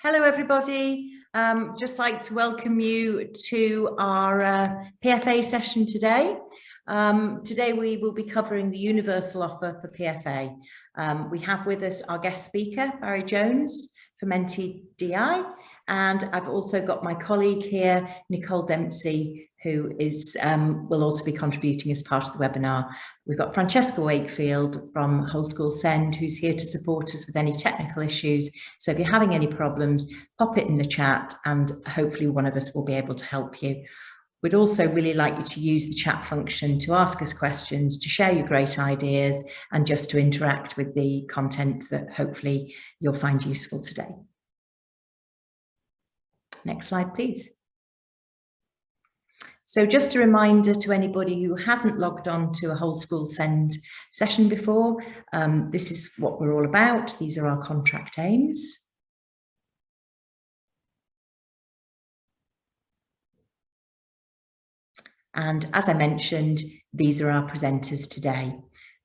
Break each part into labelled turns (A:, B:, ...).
A: Hello, everybody. Just like to welcome you to our PFA session today. Today we will be covering the universal offer for PFA. We have with us our guest speaker, Barry Jones from NTDI, and I've also got my colleague here, Nicole Dempsey, who is will also be contributing as part of the webinar. We've got Francesca Wakefield from Whole School Send, who's here to support us with any technical issues. So if you're having any problems, pop it in the chat and hopefully one of us will be able to help you. We'd also really like you to use the chat function to ask us questions, to share your great ideas, and just to interact with the content that hopefully you'll find useful today. Next slide, please. So just a reminder to anybody who hasn't logged on to a Whole School Send session before, this is what we're all about. These are our contract aims. And as I mentioned, these are our presenters today.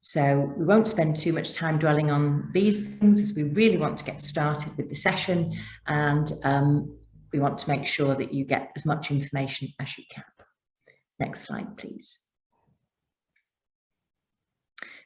A: So we won't spend too much time dwelling on these things as we really want to get started with the session, and we want to make sure that you get as much information as you can. Next slide, please.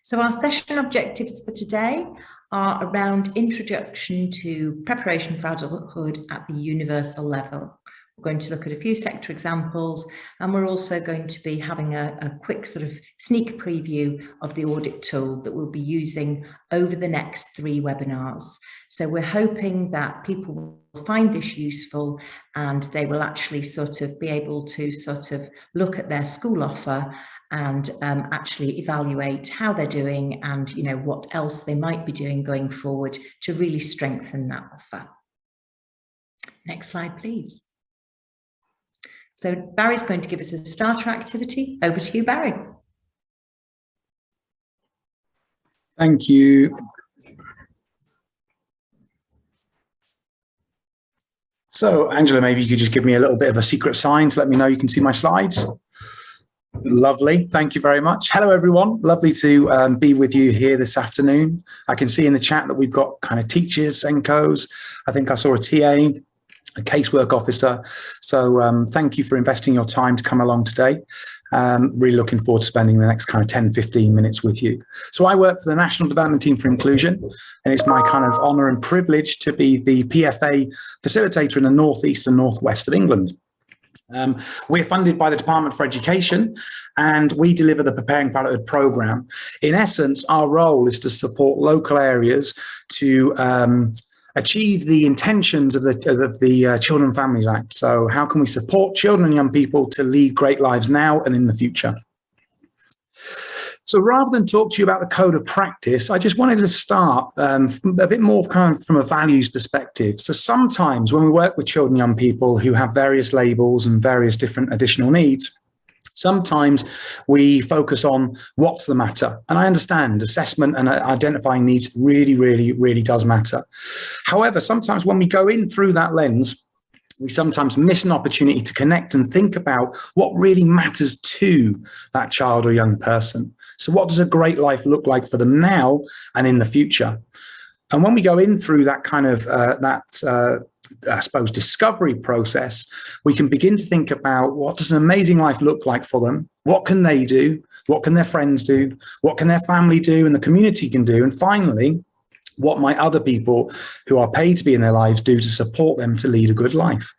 A: So our session objectives for today are around introduction to preparation for adulthood at the universal level. We're going to look at a few sector examples, and we're also going to be having a quick sort of sneak preview of the audit tool that we'll be using over the next 3 webinars. So we're hoping that people will find this useful and they will actually sort of be able to sort of look at their school offer and actually evaluate how they're doing and, you know, what else they might be doing going forward to really strengthen that offer. Next slide, please. So Barry's going to give us a starter activity. Over to you, Barry.
B: Thank you. So Angela, maybe you could just give me a little bit of a secret sign to let me know you can see my slides. Lovely. Thank you very much. Hello, everyone. Lovely to be with you here this afternoon. I can see in the chat that we've got kind of teachers, Senkos. I think I saw a TA. A casework officer. So thank you for investing your time to come along today. Really looking forward to spending the next kind of 10, 15 minutes with you. So I work for the National Development Team for Inclusion, and it's my kind of honour and privilege to be the PFA facilitator in the North East and North West of England. We're funded by the Department for Education, and we deliver the Preparing for Adulthood programme. In essence, our role is to support local areas to achieve the intentions of the Children and Families Act. So how can we support children and young people to lead great lives now and in the future? So rather than talk to you about the code of practice, I just wanted to start a bit more kind of from a values perspective. So sometimes when we work with children and young people who have various labels and various different additional needs, sometimes we focus on what's the matter. And I understand assessment and identifying needs really does matter. However, sometimes when we go in through that lens, we sometimes miss an opportunity to connect and think about what really matters to that child or young person. So what does a great life look like for them now and in the future? And when we go in through that kind of I suppose, discovery process, we can begin to think about what does an amazing life look like for them? What can they do? What can their friends do? What can their family do and the community can do? And finally, what might other people who are paid to be in their lives do to support them to lead a good life?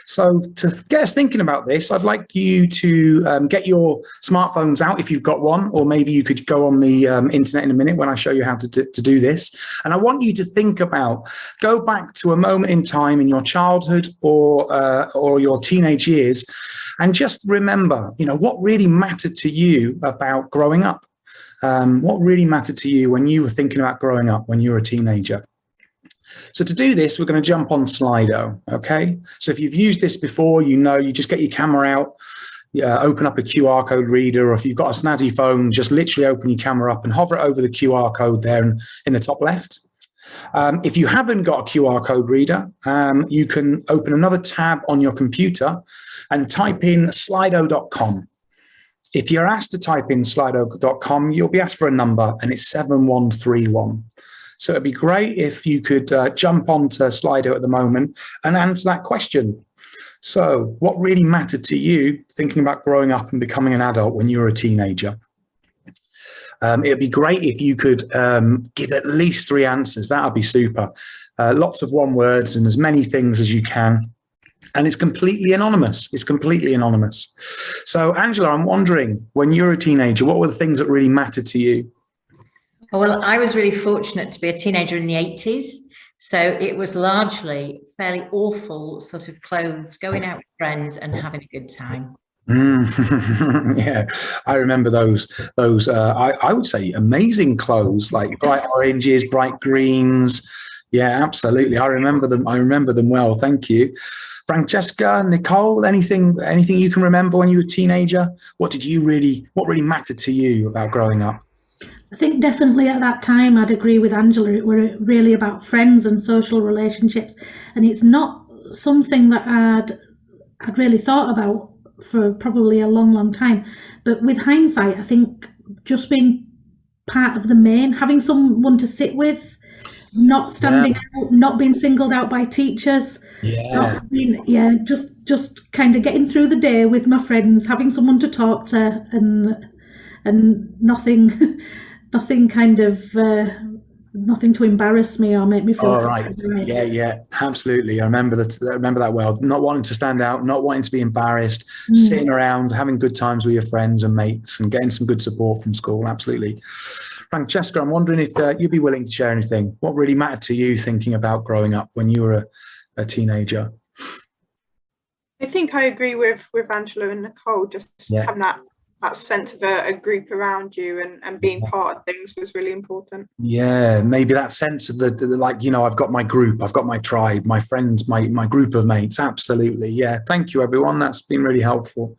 B: So to get us thinking about this, I'd like you to get your smartphones out if you've got one, or maybe you could go on the internet in a minute when I show you how to do this. And I want you to think about, go back to a moment in time in your childhood or your teenage years, and just remember, you know, what really mattered to you about growing up. What really mattered to you when you were thinking about growing up, when you were a teenager? So to do this, we're going to jump on Slido, okay? So if you've used this before, you know, you just get your camera out, open up a QR code reader, or if you've got a snazzy phone, just literally open your camera up and hover it over the QR code there in the top left. If you haven't got a QR code reader, you can open another tab on your computer and type in slido.com. If you're asked to type in slido.com, you'll be asked for a number, and it's 7131. So it'd be great if you could jump onto Slido at the moment and answer that question. So what really mattered to you thinking about growing up and becoming an adult when you were a teenager? It'd be great if you could give at least 3 answers. That would be super. Lots of one words and as many things as you can. And it's completely anonymous. It's completely anonymous. So, Angela, I'm wondering, when you were a teenager, what were the things that really mattered to you?
A: Well, I was really fortunate to be a teenager in the 80s. So it was largely fairly awful sort of clothes, going out with friends and having a good time.
B: Yeah, I remember those I would say amazing clothes, like bright oranges, bright greens. Yeah, absolutely. I remember them well. Thank you. Francesca, Nicole, anything you can remember when you were a teenager? What really mattered to you about growing up?
C: I think definitely at that time I'd agree with Angela. It were really about friends and social relationships, and it's not something that I'd really thought about for probably a long time. But with hindsight, I think just being part of the main, having someone to sit with, not standing out, not being singled out by teachers, just kind of getting through the day with my friends, having someone to talk to, and nothing to embarrass me or make me feel.
B: All right. Yeah, absolutely. I remember that well. Not wanting to stand out, not wanting to be embarrassed, sitting around, having good times with your friends and mates, and getting some good support from school. Absolutely. Francesca, I'm wondering if you'd be willing to share anything. What really mattered to you thinking about growing up when you were a teenager?
D: I think I agree with Angela and Nicole. Just having that sense of a group around you and being part of things was really important. Yeah,
B: maybe that sense of the like, I've got my group, I've got my tribe, my friends, my group of mates. Absolutely. Yeah. Thank you, everyone. That's been really helpful.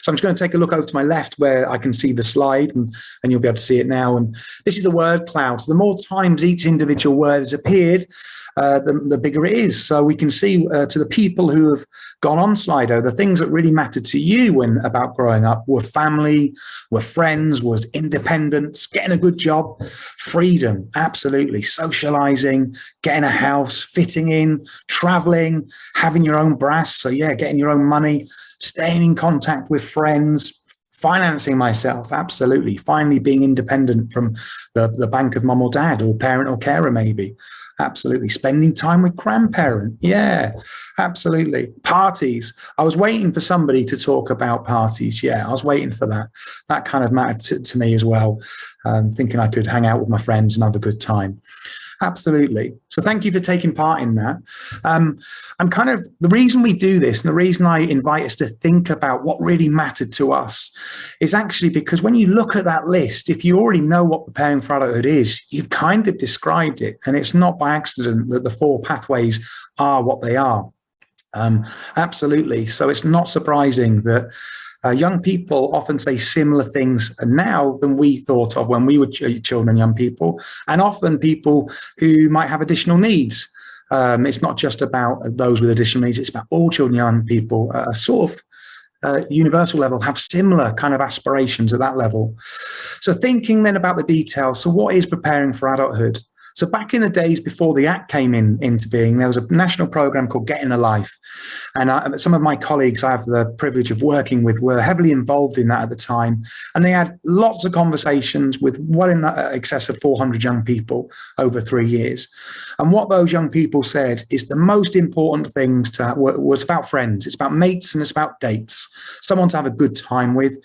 B: So I'm just going to take a look over to my left where I can see the slide and you'll be able to see it now. And this is a word cloud. So the more times each individual word has appeared, the bigger it is. So we can see to the people who have gone on Slido, the things that really mattered to you about growing up were family, were friends, was independence, getting a good job, freedom, absolutely, socializing, getting a house, fitting in, traveling, having your own brass. So yeah, getting your own money, staying in contact with friends, financing myself, absolutely. Finally being independent from the bank of mum or dad or parent or carer, maybe. Absolutely. Spending time with grandparent. Yeah, absolutely. Parties. I was waiting for somebody to talk about parties. Yeah, I was waiting for that. That kind of mattered to me as well. Thinking I could hang out with my friends and have a good time. Absolutely. So thank you for taking part in that. The reason we do this and the reason I invite us to think about what really mattered to us is actually because when you look at that list, if you already know what preparing for adulthood is, you've kind of described it. And it's not by accident that the 4 pathways are what they are. Absolutely. So it's not surprising that young people often say similar things now than we thought of when we were children and young people, and often people who might have additional needs. It's not just about those with additional needs, it's about all children and young people at a sort of universal level have similar kind of aspirations at that level. So thinking then about the details, so what is preparing for adulthood? So back in the days before the Act came into being, there was a national program called Getting a Life. And some of my colleagues I have the privilege of working with were heavily involved in that at the time. And they had lots of conversations with well in excess of 400 young people over 3 years. And what those young people said is the most important things was about friends. It's about mates and it's about dates. Someone to have a good time with,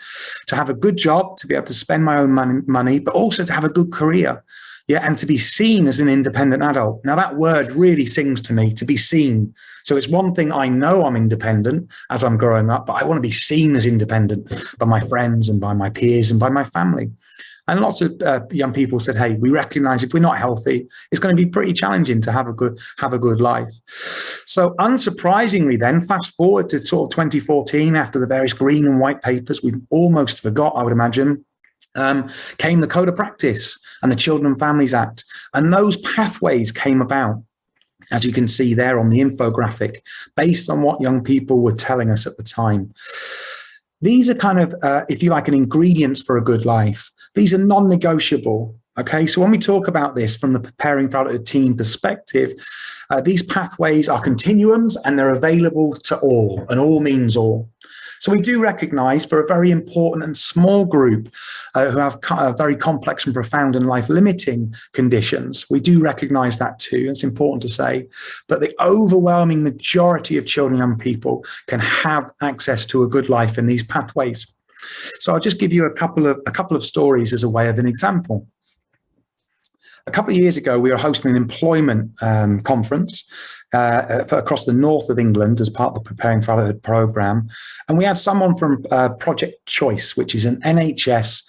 B: to have a good job, to be able to spend my own money, but also to have a good career. Yeah, and to be seen as an independent adult. Now that word really sings to me, to be seen. So it's one thing I know I'm independent as I'm growing up, but I want to be seen as independent by my friends and by my peers and by my family. And lots of young people said, hey, we recognize if we're not healthy, it's going to be pretty challenging to have a good life. So unsurprisingly then, fast forward to sort of 2014, after the various green and white papers we've almost forgot, I would imagine, came the Code of Practice and the Children and Families Act. And those pathways came about, as you can see there on the infographic, based on what young people were telling us at the time. These are kind of, if you like, an ingredients for a good life. These are non-negotiable. Okay, so when we talk about this from the Preparing for Adulthood team perspective, these pathways are continuums and they're available to all, and all means all. So we do recognise for a very important and small group who have very complex and profound and life-limiting conditions, we do recognise that too. It's important to say. But the overwhelming majority of children and young people can have access to a good life in these pathways. So I'll just give you a couple of stories as a way of an example. A couple of years ago, we were hosting an employment conference across the north of England as part of the Preparing for Adulthood programme. And we had someone from Project Choice, which is an NHS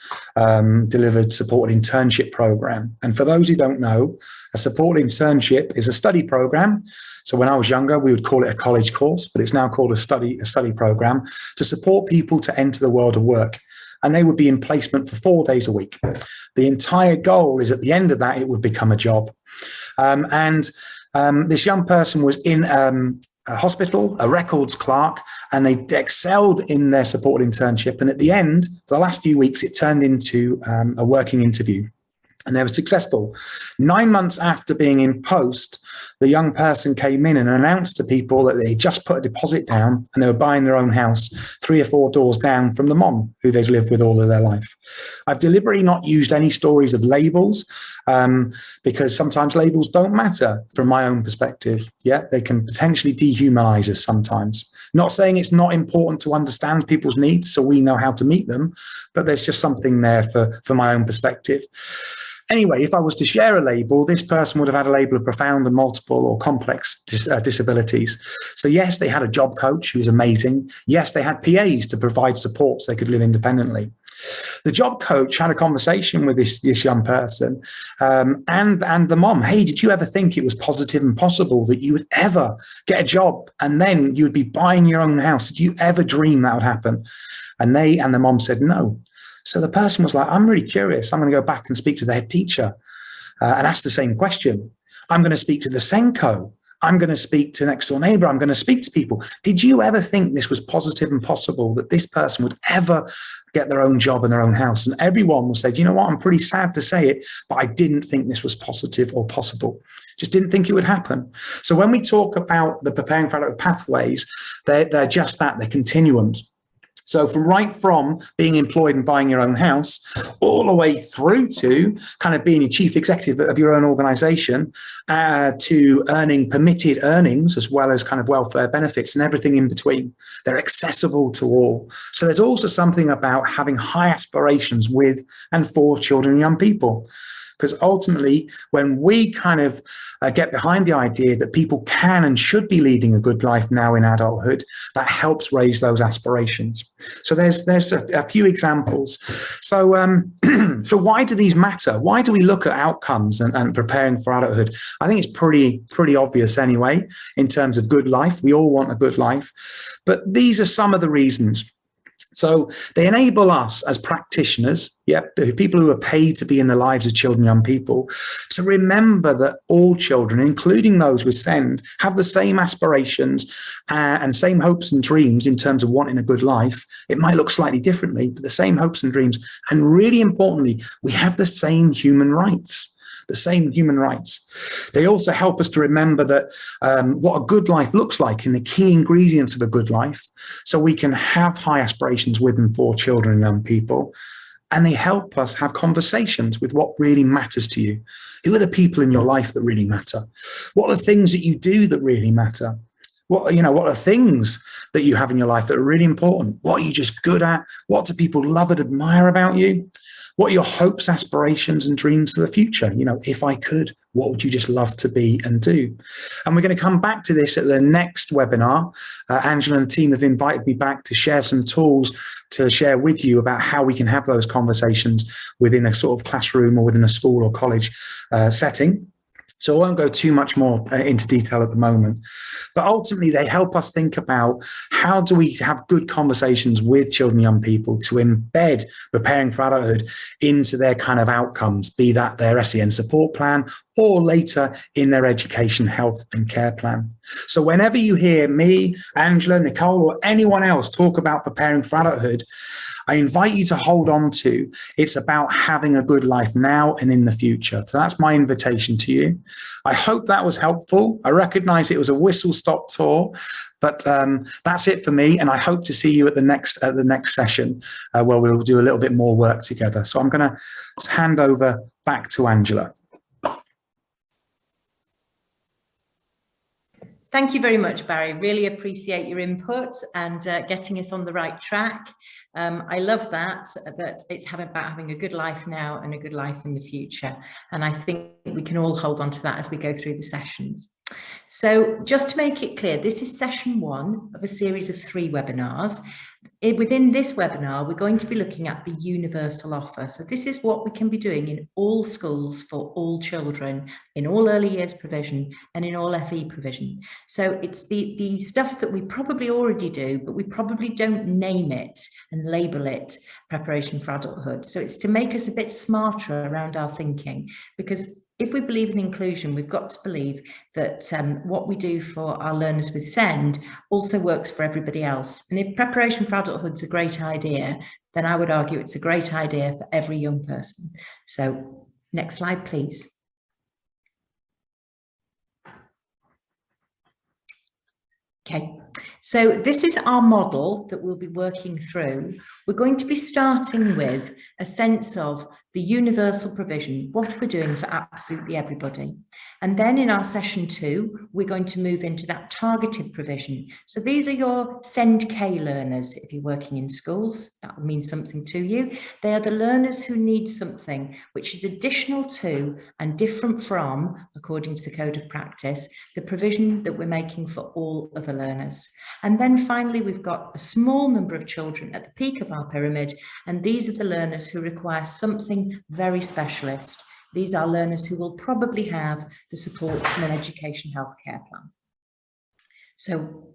B: delivered supported internship programme. And for those who don't know, a supported internship is a study programme. So when I was younger, we would call it a college course, but it's now called a study programme to support people to enter the world of work. And they would be in placement for 4 days a week. The entire goal is at the end of that, it would become a job. This young person was in a hospital, a records clerk, and they excelled in their supported internship. And at the end, for the last few weeks, it turned into a working interview. And they were successful. 9 months after being in post, the young person came in and announced to people that they just put a deposit down and they were buying their own house 3 or 4 doors down from the mom who they've lived with all of their life. I've deliberately not used any stories of labels because sometimes labels don't matter from my own perspective. Yeah, they can potentially dehumanize us sometimes. Not saying it's not important to understand people's needs so we know how to meet them, but there's just something there for my own perspective. Anyway, if I was to share a label, this person would have had a label of profound and multiple or complex disabilities. So yes, they had a job coach who was amazing. Yes, they had PAs to provide support so they could live independently. The job coach had a conversation with this young person and the mom. Hey, did you ever think it was positive and possible that you would ever get a job and then you would be buying your own house? Did you ever dream that would happen? And the mom said no. So the person was like, I'm really curious. I'm going to go back and speak to the head teacher and ask the same question. I'm going to speak to the Senko. I'm going to speak to next door neighbor. I'm going to speak to people. Did you ever think this was positive and possible that this person would ever get their own job and their own house? And everyone will say, do you know what? I'm pretty sad to say it, but I didn't think this was positive or possible. Just didn't think it would happen. So when we talk about the Preparing for Adulthood pathways, they're just that, they're continuums. So from being employed and buying your own house, all the way through to kind of being a chief executive of your own organization, to earning permitted earnings, as well as kind of welfare benefits and everything in between. They're accessible to all. So there's also something about having high aspirations with and for children and young people. Because ultimately, when we kind of get behind the idea that people can and should be leading a good life now in adulthood, that helps raise those aspirations. So there's a few examples. So so why do these matter? Why do we look at outcomes and preparing for adulthood? I think it's pretty obvious anyway, in terms of good life. We all want a good life. But these are some of the reasons. So they enable us as practitioners, people who are paid to be in the lives of children and young people, to remember that all children, including those with SEND, have the same aspirations and same hopes and dreams in terms of wanting a good life. It might look slightly differently, but the same hopes and dreams. And really importantly, we have the same human rights. The same human rights. They also help us to remember that what a good life looks like and the key ingredients of a good life, so we can have high aspirations with and for children and young people. And they help us have conversations with what really matters to you. Who are the people in your life that really matter? What are the things that you do that really matter? What are things that you have in your life that are really important? What are you just good at? What do people love and admire about you? What are your hopes, aspirations, and dreams for the future? If I could, what would you just love to be and do? And we're going to come back to this at the next webinar. Angela and the team have invited me back to share some tools to share with you about how we can have those conversations within a sort of classroom or within a school or college setting. So I won't go too much more into detail at the moment, but ultimately they help us think about how do we have good conversations with children and young people to embed preparing for adulthood into their kind of outcomes, be that their SEN support plan or later in their education, health and care plan. So whenever you hear me, Angela, Nicole, or anyone else talk about preparing for adulthood, I invite you to hold on to, it's about having a good life now and in the future. So that's my invitation to you. I hope that was helpful. I recognize it was a whistle-stop tour, but that's it for me. And I hope to see you at the next session where we'll do a little bit more work together. So I'm going to hand over back to Angela.
A: Thank you very much, Barry. Really appreciate your input and getting us on the right track. I love that it's about having a good life now and a good life in the future. And I think we can all hold on to that as we go through the sessions. So just to make it clear, this is session 1 of a series of 3 webinars. Within this webinar, we're going to be looking at the universal offer. So this is what we can be doing in all schools for all children, in all early years provision and in all FE provision. So it's the stuff that we probably already do, but we probably don't name it and label it preparation for adulthood. So it's to make us a bit smarter around our thinking, because if we believe in inclusion, we've got to believe that what we do for our learners with SEND also works for everybody else. And if preparation for adulthood is a great idea, then I would argue it's a great idea for every young person. So next slide, please. Okay, so this is our model that we'll be working through. We're going to be starting with a sense of the universal provision, what we're doing for absolutely everybody. And then in our session 2, we're going to move into that targeted provision. So these are your SEND K learners. If you're working in schools, that will mean something to you. They are the learners who need something which is additional to and different from, according to the code of practice, the provision that we're making for all other learners. And then finally, we've got a small number of children at the peak of our pyramid, and these are the learners who require something very specialist. These are learners who will probably have the support from an education healthcare plan. So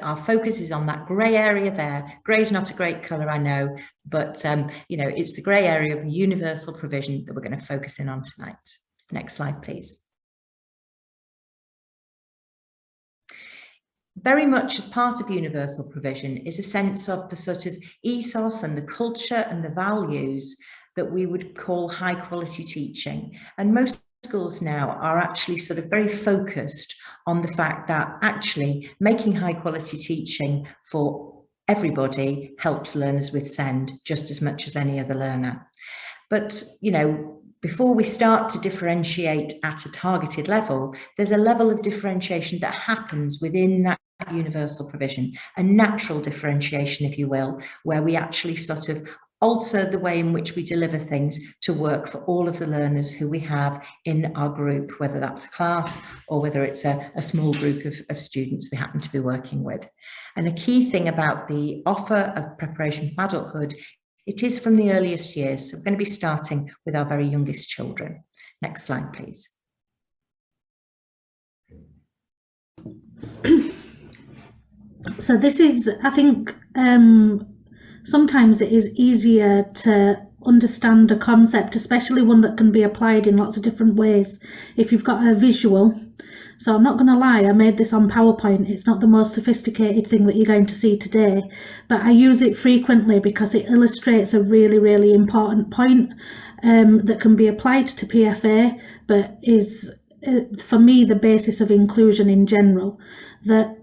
A: our focus is on that grey area there. Grey is not a great colour, I know, but you know, it's the grey area of universal provision that we're going to focus in on tonight. Next slide, please. Very much as part of universal provision is a sense of the sort of ethos and the culture and the values that we would call high quality teaching. And most schools now are actually sort of very focused on the fact that actually making high quality teaching for everybody helps learners with SEND just as much as any other learner. But, you know, before we start to differentiate at a targeted level, there's a level of differentiation that happens within that universal provision, a natural differentiation, if you will, where we actually sort of alter the way in which we deliver things to work for all of the learners who we have in our group, whether that's a class or whether it's a small group of students we happen to be working with. And a key thing about the offer of preparation for adulthood, it is from the earliest years. So we're going to be starting with our very youngest children. Next slide, please.
C: So this is, I think, sometimes it is easier to understand a concept, especially one that can be applied in lots of different ways, if you've got a visual. So I'm not going to lie, I made this on PowerPoint. It's not the most sophisticated thing that you're going to see today, but I use it frequently because it illustrates a really, really important point that can be applied to PFA, but is, for me, the basis of inclusion in general. That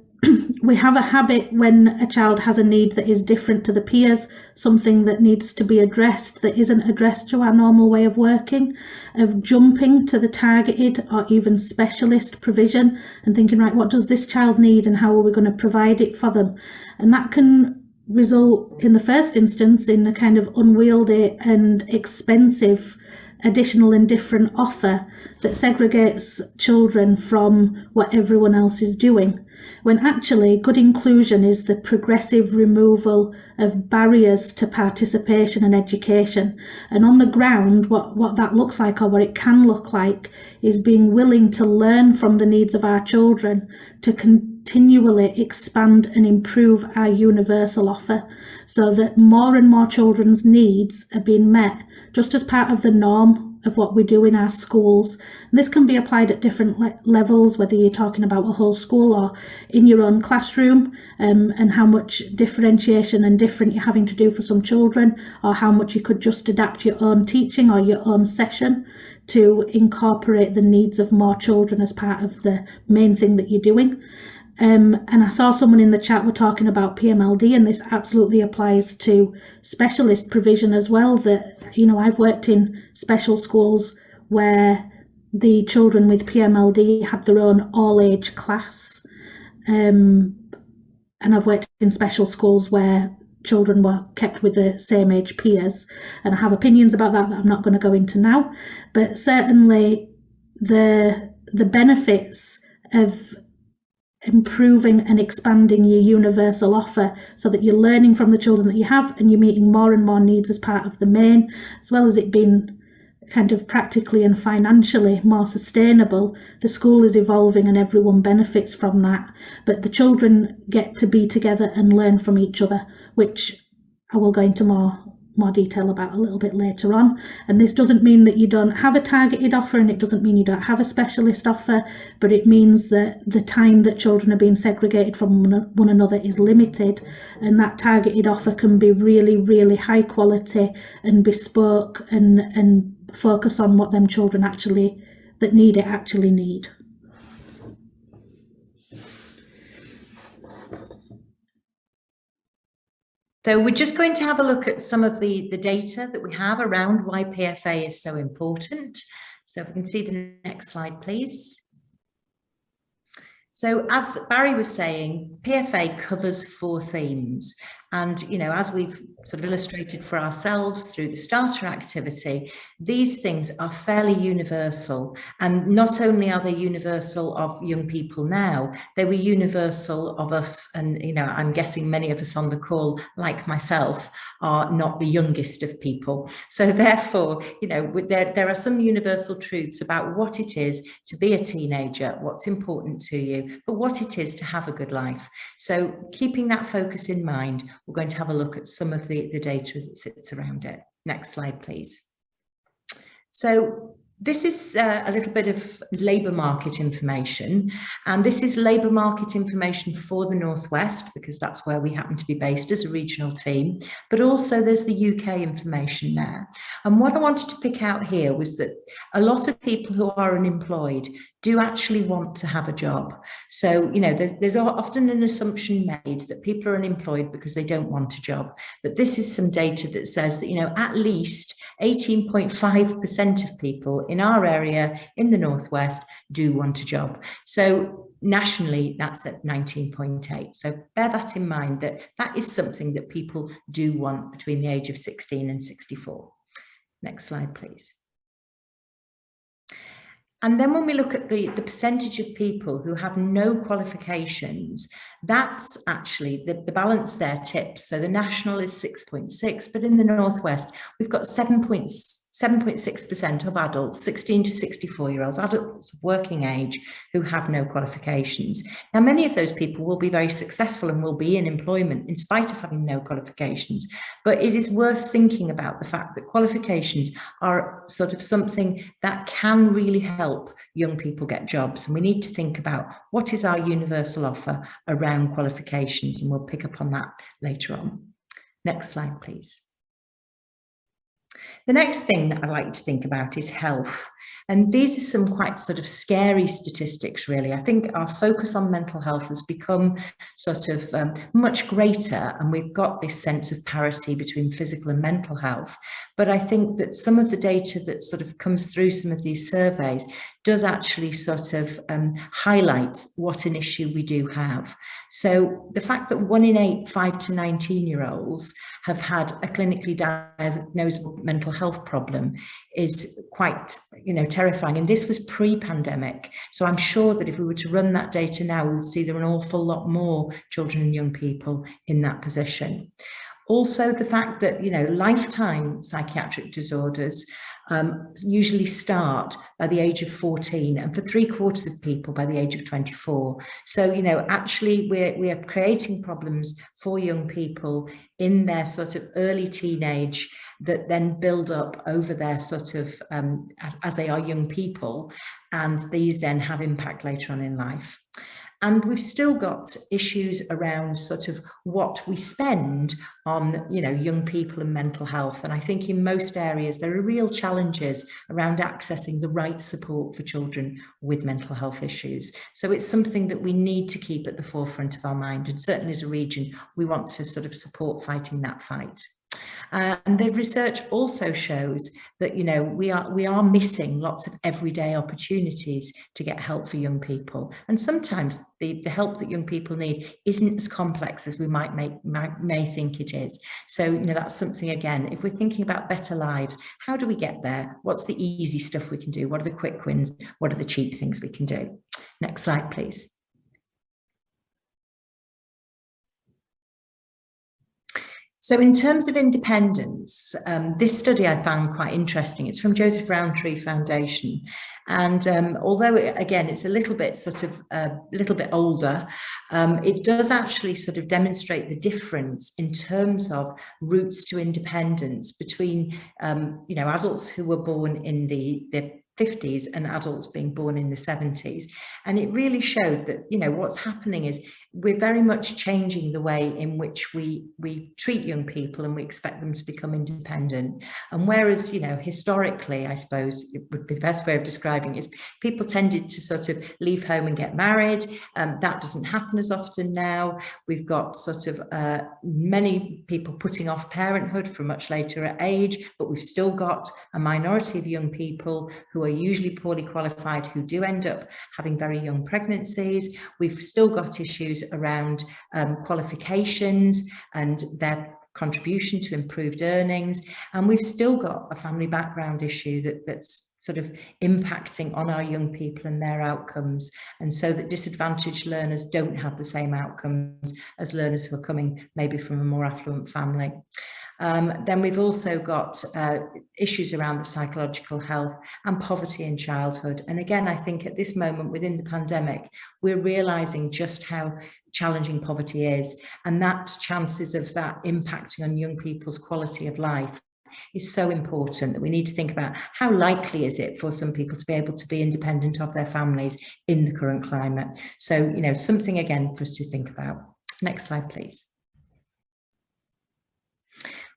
C: we have a habit when a child has a need that is different to the peers, something that needs to be addressed that isn't addressed to our normal way of working, of jumping to the targeted or even specialist provision and thinking, right, what does this child need and how are we going to provide it for them? And that can result in the first instance in a kind of unwieldy and expensive additional and different offer that segregates children from what everyone else is doing, when actually good inclusion is the progressive removal of barriers to participation and education. And on the ground, what that looks like, or what it can look like, is being willing to learn from the needs of our children to continually expand and improve our universal offer so that more and more children's needs are being met just as part of the norm of what we do in our schools. And this can be applied at different levels, whether you're talking about a whole school or in your own classroom, and how much differentiation and different you're having to do for some children, or how much you could just adapt your own teaching or your own session to incorporate the needs of more children as part of the main thing that you're doing. And I saw someone in the chat were talking about PMLD, and this absolutely applies to specialist provision as well. That, you know, I've worked in special schools where the children with PMLD had their own all-age class, and I've worked in special schools where children were kept with the same age peers, and I have opinions about that I'm not going to go into now. But certainly the benefits of improving and expanding your universal offer so that you're learning from the children that you have and you're meeting more and more needs as part of the main, as well as it being kind of practically and financially more sustainable. The school is evolving and everyone benefits from that, but the children get to be together and learn from each other, which I will go into more detail about a little bit later on. And this doesn't mean that you don't have a targeted offer, and it doesn't mean you don't have a specialist offer, but it means that the time that children are being segregated from one another is limited, and that targeted offer can be really, really high quality and bespoke and focus on what them children that need it actually need.
A: So we're just going to have a look at some of the data that we have around why PFA is so important. So if we can see the next slide, please. So as Barry was saying, PFA covers 4 themes. And, you know, as we've sort of illustrated for ourselves through the starter activity, these things are fairly universal. And not only are they universal of young people now, they were universal of us. And, you know, I'm guessing many of us on the call, like myself, are not the youngest of people. So therefore, you know, there are some universal truths about what it is to be a teenager, what's important to you, but what it is to have a good life. So keeping that focus in mind, we're going to have a look at some of the data that sits around it. Next slide, please. So this is a little bit of labour market information, and this is labour market information for the Northwest, because that's where we happen to be based as a regional team, but also there's the UK information there. And what I wanted to pick out here was that a lot of people who are unemployed do actually want to have a job. So, you know, there's often an assumption made that people are unemployed because they don't want a job. But this is some data that says that, you know, at least 18.5% of people in our area in the Northwest do want a job. So nationally, that's at 19.8. So bear that in mind, that that is something that people do want between the age of 16 and 64. Next slide, please. And then when we look at the percentage of people who have no qualifications, that's actually the balance there tips. So the national is 6.6, but in the Northwest, we've got 7.6% of adults, 16 to 64-year-olds, adults of working age, who have no qualifications. Now, many of those people will be very successful and will be in employment in spite of having no qualifications. But it is worth thinking about the fact that qualifications are sort of something that can really help young people get jobs. And we need to think about what is our universal offer around qualifications, and we'll pick up on that later on. Next slide, please. The next thing that I like to think about is health. And these are some quite sort of scary statistics, really. I think our focus on mental health has become sort of much greater, and we've got this sense of parity between physical and mental health. But I think that some of the data that sort of comes through some of these surveys does actually sort of highlight what an issue we do have. So the fact that 1 in 8 5 to 19-year-olds have had a clinically diagnosable mental health problem is quite, you know, terrifying. And this was pre-pandemic. So I'm sure that if we were to run that data now, we would see there are an awful lot more children and young people in that position. Also, the fact that, you know, lifetime psychiatric disorders usually start by the age of 14, and for 3/4 of people by the age of 24. So, you know, actually we are creating problems for young people in their sort of early teenage that then build up over their sort of, as they are young people, and these then have impact later on in life. And we've still got issues around sort of what we spend on, you know, young people and mental health. And I think in most areas, there are real challenges around accessing the right support for children with mental health issues. So it's something that we need to keep at the forefront of our mind. And certainly as a region, we want to sort of support fighting that fight. And the research also shows that, you know, we are missing lots of everyday opportunities to get help for young people. And sometimes the help that young people need isn't as complex as we may think it is. So, you know, that's something, again, if we're thinking about better lives, how do we get there? What's the easy stuff we can do? What are the quick wins? What are the cheap things we can do? Next slide, please. So in terms of independence, this study I found quite interesting. It's from Joseph Rowntree Foundation. And although, again, it's a little bit sort of a little bit older, it does actually sort of demonstrate the difference in terms of routes to independence between, you know, adults who were born in the 50s and adults being born in the 70s. And it really showed that, you know, what's happening is we're very much changing the way in which we treat young people, and we expect them to become independent. And whereas, you know, historically, I suppose it would be the best way of describing it is people tended to sort of leave home and get married. That doesn't happen as often now. We've got sort of many people putting off parenthood for a much later age, but we've still got a minority of young people who are usually poorly qualified who do end up having very young pregnancies. We've still got issues around qualifications and their contribution to improved earnings. And we've still got a family background issue that's sort of impacting on our young people and their outcomes. And so that disadvantaged learners don't have the same outcomes as learners who are coming maybe from a more affluent family. Then we've also got issues around the psychological health and poverty in childhood. And again, I think at this moment within the pandemic, we're realizing just how challenging poverty is, and that chances of that impacting on young people's quality of life is so important that we need to think about how likely is it for some people to be able to be independent of their families in the current climate. So, you know, something again for us to think about. Next slide, please.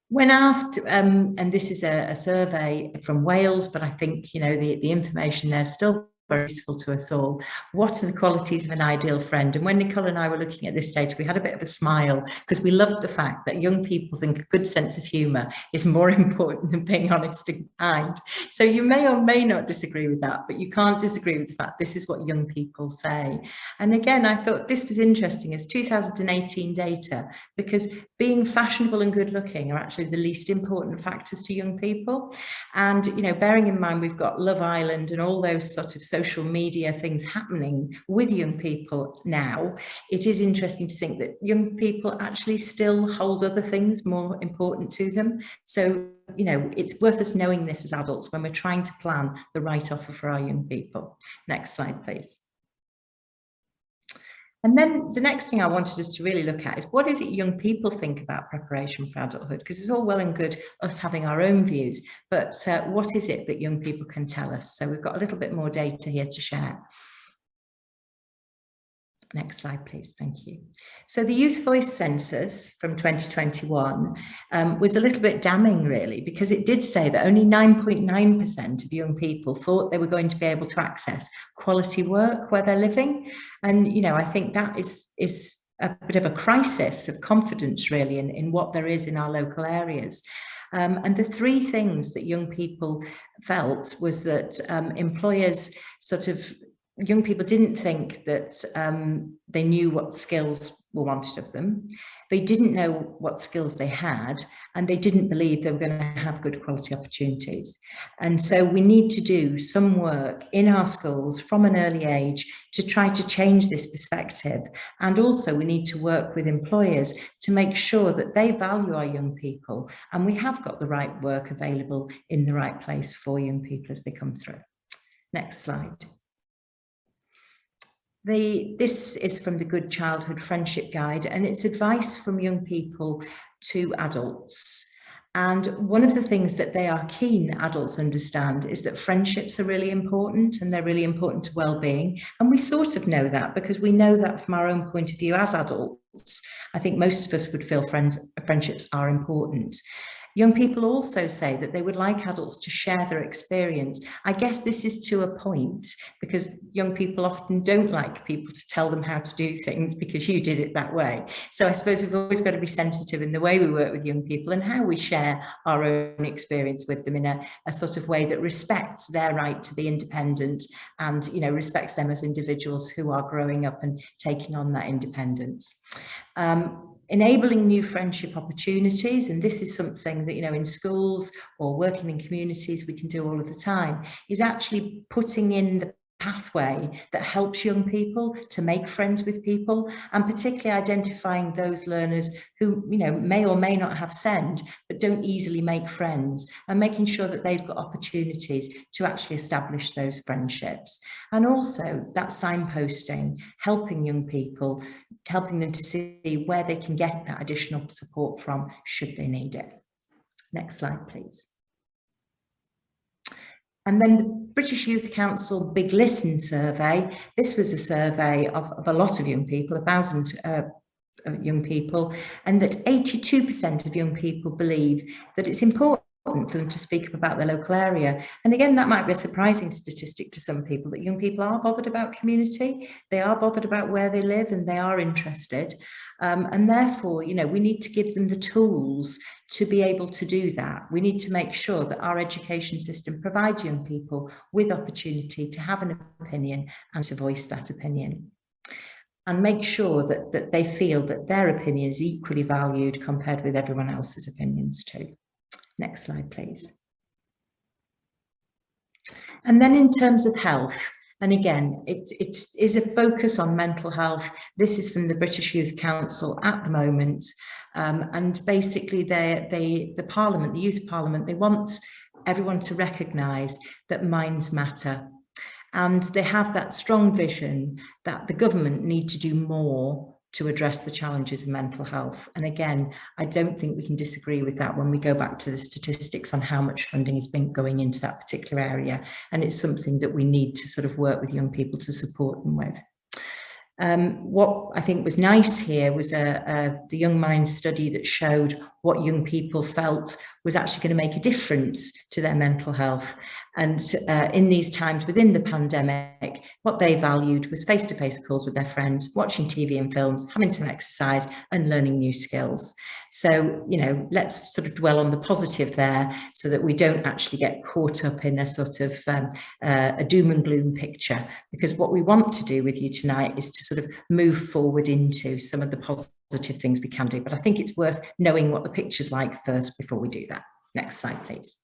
A: When asked, and this is a survey from Wales, but I think, you know, the information there is still very useful to us all. What are the qualities of an ideal friend? And when Nicole and I were looking at this data, we had a bit of a smile because we loved the fact that young people think a good sense of humour is more important than being honest and kind. So you may or may not disagree with that, but you can't disagree with the fact this is what young people say. And again, I thought this was interesting as 2018 data, because being fashionable and good looking are actually the least important factors to young people. And, you know, bearing in mind we've got Love Island and all those sort of social media things happening with young people now, it is interesting to think that young people actually still hold other things more important to them. So, you know, it's worth us knowing this as adults when we're trying to plan the right offer for our young people. Next slide, please. And then the next thing I wanted us to really look at is what is it young people think about preparation for adulthood? Because it's all well and good us having our own views, but what is it that young people can tell us? So we've got a little bit more data here to share. Next slide, please. Thank you. So the Youth Voice Census from 2021 was a little bit damning, really, because it did say that only 9.9% of young people thought they were going to be able to access quality work where they're living. And, you know, I think that is a bit of a crisis of confidence, really, in what there is in our local areas. And the three things that young people felt was that employers sort of young people didn't think that they knew what skills were wanted of them. They didn't know what skills they had, and they didn't believe they were going to have good quality opportunities. And so we need to do some work in our schools from an early age to try to change this perspective. And also we need to work with employers to make sure that they value our young people, and we have got the right work available in the right place for young people as they come through. Next slide. This is from the Good Childhood Friendship Guide, and it's advice from young people to adults. And one of the things that they are keen adults understand is that friendships are really important, and they're really important to well-being. And we sort of know that because we know that from our own point of view as adults. I think most of us would feel friendships are important. Young people also say that they would like adults to share their experience. I guess this is to a point, because young people often don't like people to tell them how to do things because you did it that way. So I suppose we've always got to be sensitive in the way we work with young people and how we share our own experience with them in a sort of way that respects their right to be independent and, you know, respects them as individuals who are growing up and taking on that independence. Enabling new friendship opportunities, and this is something that, you know, in schools or working in communities we can do all of the time, is actually putting in the pathway that helps young people to make friends with people, and particularly identifying those learners who, you know, may or may not have SEND but don't easily make friends, and making sure that they've got opportunities to actually establish those friendships. And also that signposting, helping young people, helping them to see where they can get that additional support from should they need it. Next slide, please. And then the British Youth Council Big Listen survey. This was a survey of a lot of young people, 1,000 young people, and that 82% of young people believe that it's important for them to speak up about their local area. And again, that might be a surprising statistic to some people, that young people are bothered about community, they are bothered about where they live, and they are interested. And therefore, you know, we need to give them the tools to be able to do that. We need to make sure that our education system provides young people with opportunity to have an opinion and to voice that opinion, and make sure that they feel that their opinion is equally valued compared with everyone else's opinions too. Next slide, please. And then in terms of health, and again, it is a focus on mental health. This is from the British Youth Council at the moment. And basically the Parliament, the Youth Parliament, they want everyone to recognise that minds matter. And they have that strong vision that the government need to do more to address the challenges of mental health. And again, I don't think we can disagree with that when we go back to the statistics on how much funding has been going into that particular area. And it's something that we need to sort of work with young people to support them with. What I think was nice here was the Young Minds study that showed what young people felt was actually going to make a difference to their mental health. And in these times within the pandemic, what they valued was face-to-face calls with their friends, watching TV and films, having some exercise and learning new skills. So, you know, let's sort of dwell on the positive there so that we don't actually get caught up in a sort of a doom and gloom picture, because what we want to do with you tonight is to sort of move forward into some of the positive things we can do. But I think it's worth knowing what the picture's like first before we do that. Next slide, please.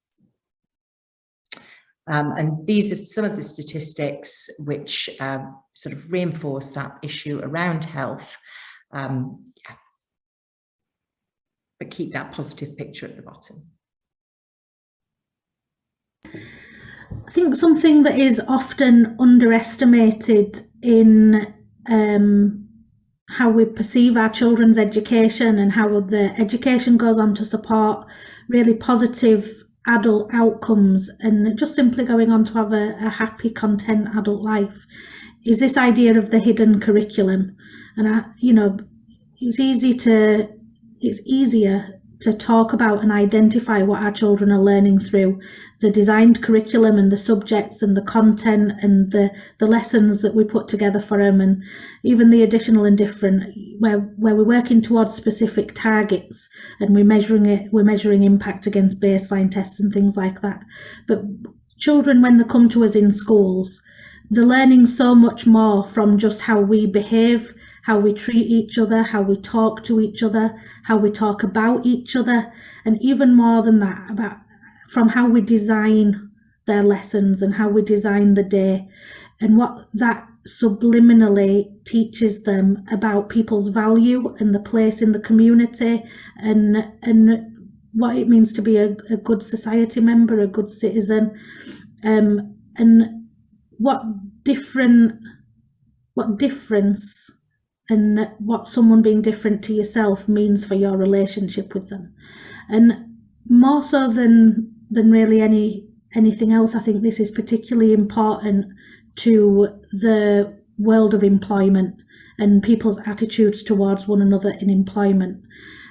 A: And these are some of the statistics which sort of reinforce that issue around health, but keep that positive picture at the bottom.
C: I think something that is often underestimated in how we perceive our children's education and how the education goes on to support really positive adult outcomes and just simply going on to have a happy, content adult life is this idea of the hidden curriculum. And you know, it's easier to talk about and identify what our children are learning through the designed curriculum and the subjects and the content and the lessons that we put together for them, and even the additional and different, where we're working towards specific targets and we're measuring impact against baseline tests and things like that. But children, when they come to us in schools, they're learning so much more from just how we behave, how we treat each other, how we talk to each other, how we talk about each other, and even more than that, about from how we design their lessons and how we design the day, and what that subliminally teaches them about people's value and the place in the community, and what it means to be a good society member, a good citizen, and what difference and what someone being different to yourself means for your relationship with them. And more so than really anything else, I think this is particularly important to the world of employment and people's attitudes towards one another in employment.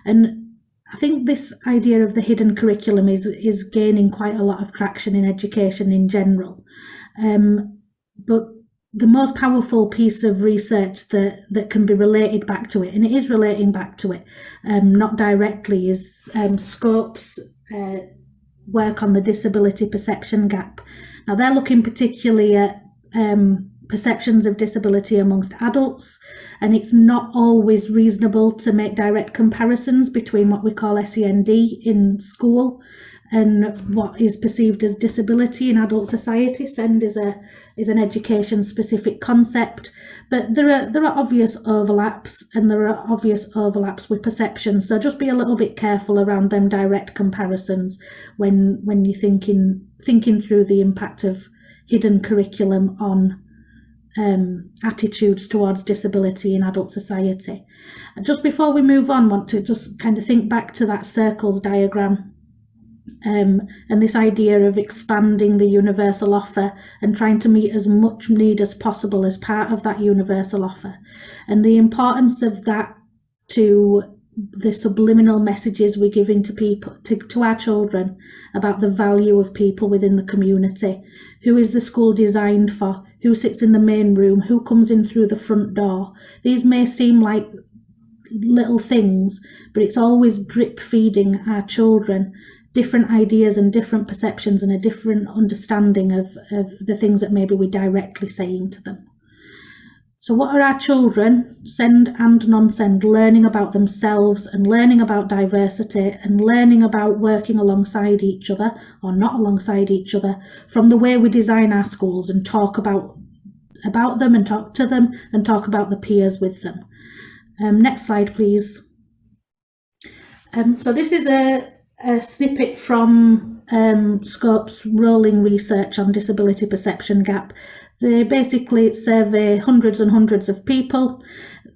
C: And I think this idea of the hidden curriculum is gaining quite a lot of traction in education in general. But the most powerful piece of research that can be related back to it, and it is relating back to it, not directly, is Scope's work on the disability perception gap. Now they're looking particularly at perceptions of disability amongst adults, and it's not always reasonable to make direct comparisons between what we call SEND in school and what is perceived as disability in adult society. SEND is an education specific concept, but there are obvious overlaps, and there are obvious overlaps with perception. So just be a little bit careful around them direct comparisons when you're thinking through the impact of hidden curriculum on attitudes towards disability in adult society. And just before we move on, I want to just kind of think back to that circles diagram. And this idea of expanding the universal offer and trying to meet as much need as possible as part of that universal offer, and the importance of that to the subliminal messages we're giving to people, to our children, about the value of people within the community. Who is the school designed for? Who sits in the main room? Who comes in through the front door? These may seem like little things, but it's always drip feeding our children different ideas and different perceptions and a different understanding of the things that maybe we're directly saying to them. So what are our children, SEND and non-SEND, learning about themselves and learning about diversity and learning about working alongside each other or not alongside each other from the way we design our schools and talk about them and talk to them and talk about the peers with them? Next slide, please. So this is a snippet from Scope's rolling research on disability perception gap. They basically survey hundreds and hundreds of people.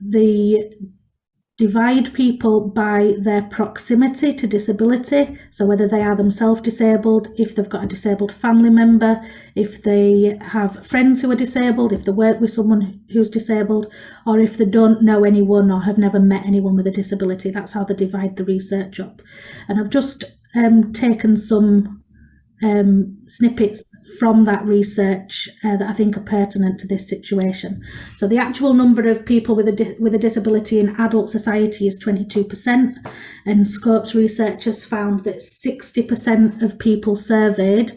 C: They divide people by their proximity to disability, so whether they are themselves disabled, if they've got a disabled family member, if they have friends who are disabled, if they work with someone who's disabled, or if they don't know anyone or have never met anyone with a disability. That's how they divide the research up. And I've just taken some snippets from that research that I think are pertinent to this situation. So the actual number of people with a disability in adult society is 22%, and Scope's research has found that 60% of people surveyed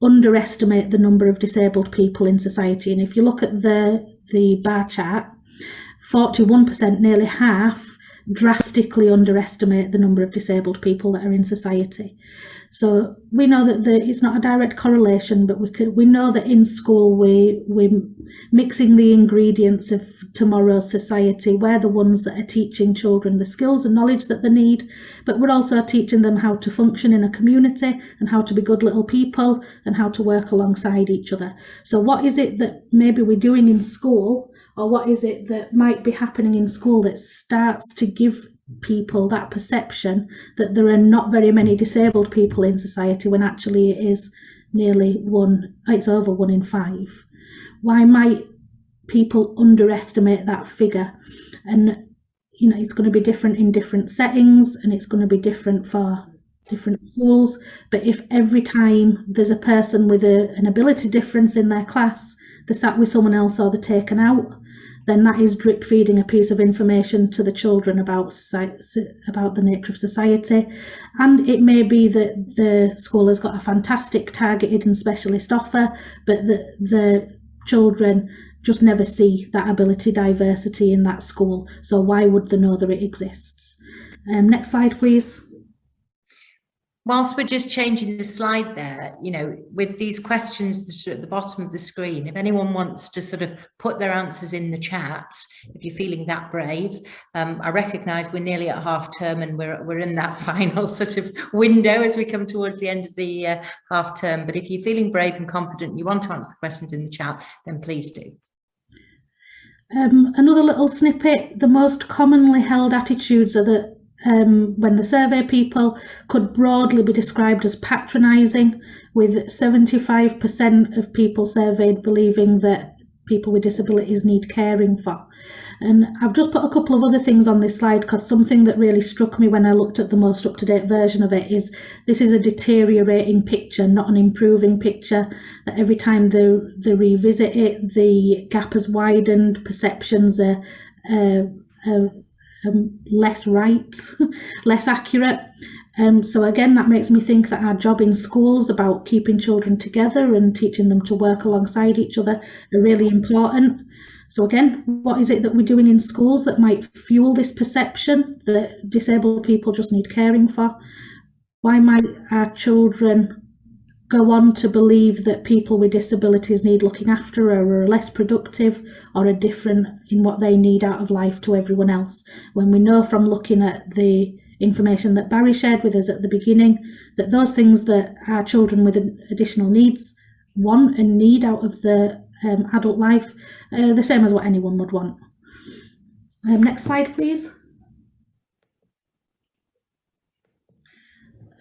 C: underestimate the number of disabled people in society. And if you look at the bar chart, 41%, nearly half, drastically underestimate the number of disabled people that are in society. So we know that it's not a direct correlation, but we know that in school we're mixing the ingredients of tomorrow's society. We're the ones that are teaching children the skills and knowledge that they need, but we're also teaching them how to function in a community and how to be good little people and how to work alongside each other. So what is it that maybe we're doing in school, or what is it that might be happening in school that starts to give people that perception that there are not very many disabled people in society, when actually it is it's over 1 in 5? Why might people underestimate that figure? And it's going to be different in different settings, and it's going to be different for different schools. But if every time there's a person with an ability difference in their class, they're sat with someone else or they're taken out, then that is drip feeding a piece of information to the children about the nature of society. And it may be that the school has got a fantastic targeted and specialist offer, but the children just never see that ability diversity in that school. So why would they know that it exists? Next slide, please.
A: Whilst we're just changing the slide there, with these questions at the bottom of the screen, if anyone wants to sort of put their answers in the chat, if you're feeling that brave, I recognise we're nearly at half term and we're in that final sort of window as we come towards the end of the half term. But if you're feeling brave and confident and you want to answer the questions in the chat, then please do.
C: Another little snippet: the most commonly held attitudes are that when the survey people could broadly be described as patronising, with 75% of people surveyed believing that people with disabilities need caring for. And I've just put a couple of other things on this slide because something that really struck me when I looked at the most up-to-date version of it is this is a deteriorating picture, not an improving picture. That every time they revisit it, the gap has widened, perceptions are less right, less accurate. So again, that makes me think that our job in schools about keeping children together and teaching them to work alongside each other are really important. So again, what is it that we're doing in schools that might fuel this perception that disabled people just need caring for? Why might our children go on to believe that people with disabilities need looking after or are less productive or are different in what they need out of life to everyone else, when we know from looking at the information that Barry shared with us at the beginning that those things that our children with additional needs want and need out of the adult life are the same as what anyone would want. Next slide, please.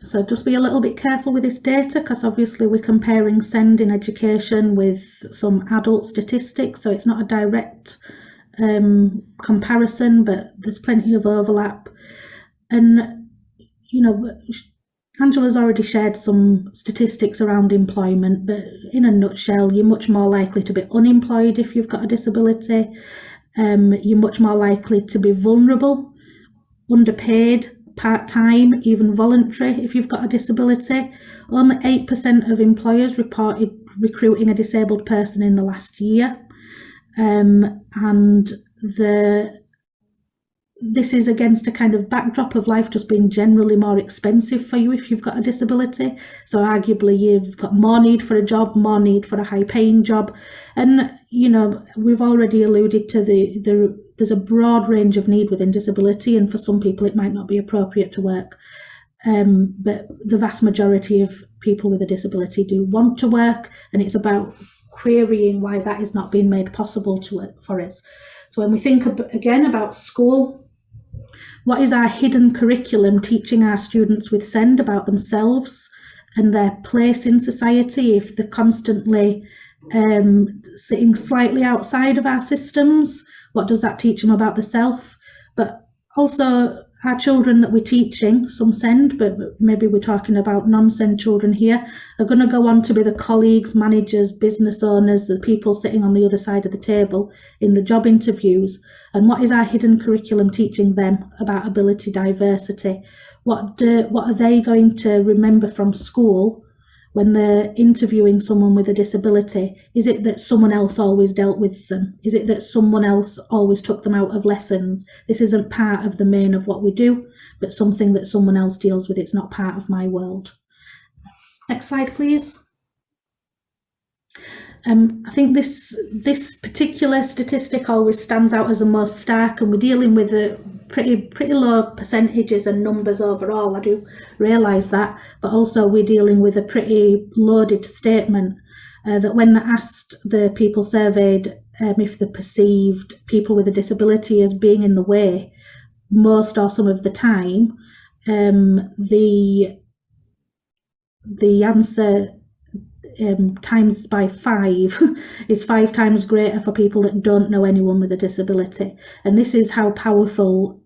C: So just be a little bit careful with this data because obviously we're comparing SEND in education with some adult statistics, so it's not a direct comparison, but there's plenty of overlap. And, you know, Angela's already shared some statistics around employment, but in a nutshell, you're much more likely to be unemployed if you've got a disability. You're much more likely to be vulnerable, underpaid, part-time, even voluntary if you've got a disability. Only 8% of employers reported recruiting a disabled person in the last year. And this is against a kind of backdrop of life just being generally more expensive for you if you've got a disability. So arguably you've got more need for a job, more need for a high paying job. And, you know, we've already alluded to there's a broad range of need within disability, and for some people it might not be appropriate to work. But the vast majority of people with a disability do want to work, and it's about querying why that is not being made possible for us. So when we think again about school, what is our hidden curriculum teaching our students with SEND about themselves and their place in society if they're constantly sitting slightly outside of our systems? What does that teach them about the self? But also our children that we're teaching, some SEND, but maybe we're talking about non-SEND children here, are going to go on to be the colleagues, managers, business owners, the people sitting on the other side of the table in the job interviews. And what is our hidden curriculum teaching them about ability diversity? What are they going to remember from school when they're interviewing someone with a disability? Is it that someone else always dealt with them? Is it that someone else always took them out of lessons? This isn't part of the main of what we do, but something that someone else deals with. It's not part of my world. Next slide, please. I think this particular statistic always stands out as the most stark, and we're dealing with a pretty low percentages and numbers overall. I do realise that, but also we're dealing with a pretty loaded statement that when they asked the people surveyed if they perceived people with a disability as being in the way, most or some of the time, the answer times by 5 is 5 times greater for people that don't know anyone with a disability. And this is how powerful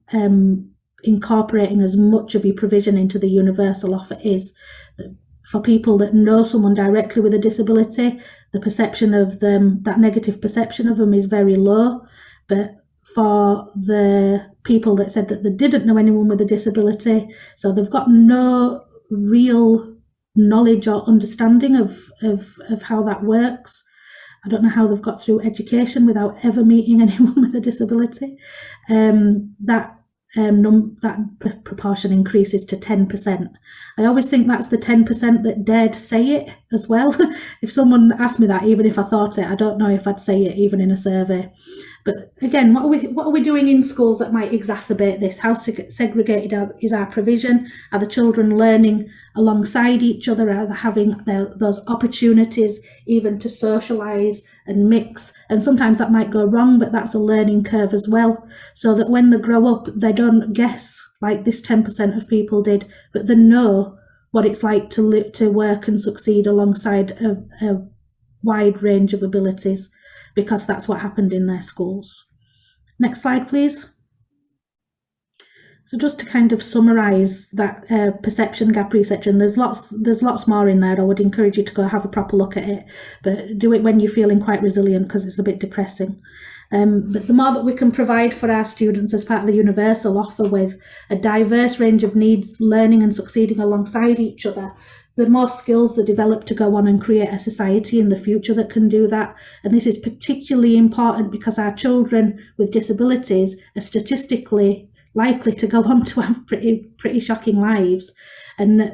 C: incorporating as much of your provision into the universal offer is. For people that know someone directly with a disability, the perception of them, that negative perception of them, is very low. But for the people that said that they didn't know anyone with a disability, so they've got no real knowledge or understanding of how that works. I don't know how they've got through education without ever meeting anyone with a disability. That proportion increases to 10%. I always think that's the 10% that dared say it as well. If someone asked me that, even if I thought it, I don't know if I'd say it even in a survey. But again, what are we doing in schools that might exacerbate this? How segregated is our provision? Are the children learning alongside each other? Are they having those opportunities even to socialise and mix? And sometimes that might go wrong, but that's a learning curve as well, so that when they grow up, they don't guess like this 10% of people did, but they know what it's like to live, to work and succeed alongside a wide range of abilities, because that's what happened in their schools. Next slide, please. So just to kind of summarise that perception gap research, and there's lots more in there. I would encourage you to go have a proper look at it, but do it when you're feeling quite resilient, because it's a bit depressing. But the more that we can provide for our students as part of the universal offer, with a diverse range of needs, learning and succeeding alongside each other, the more skills they develop to go on and create a society in the future that can do that. And this is particularly important because our children with disabilities are statistically likely to go on to have pretty shocking lives. And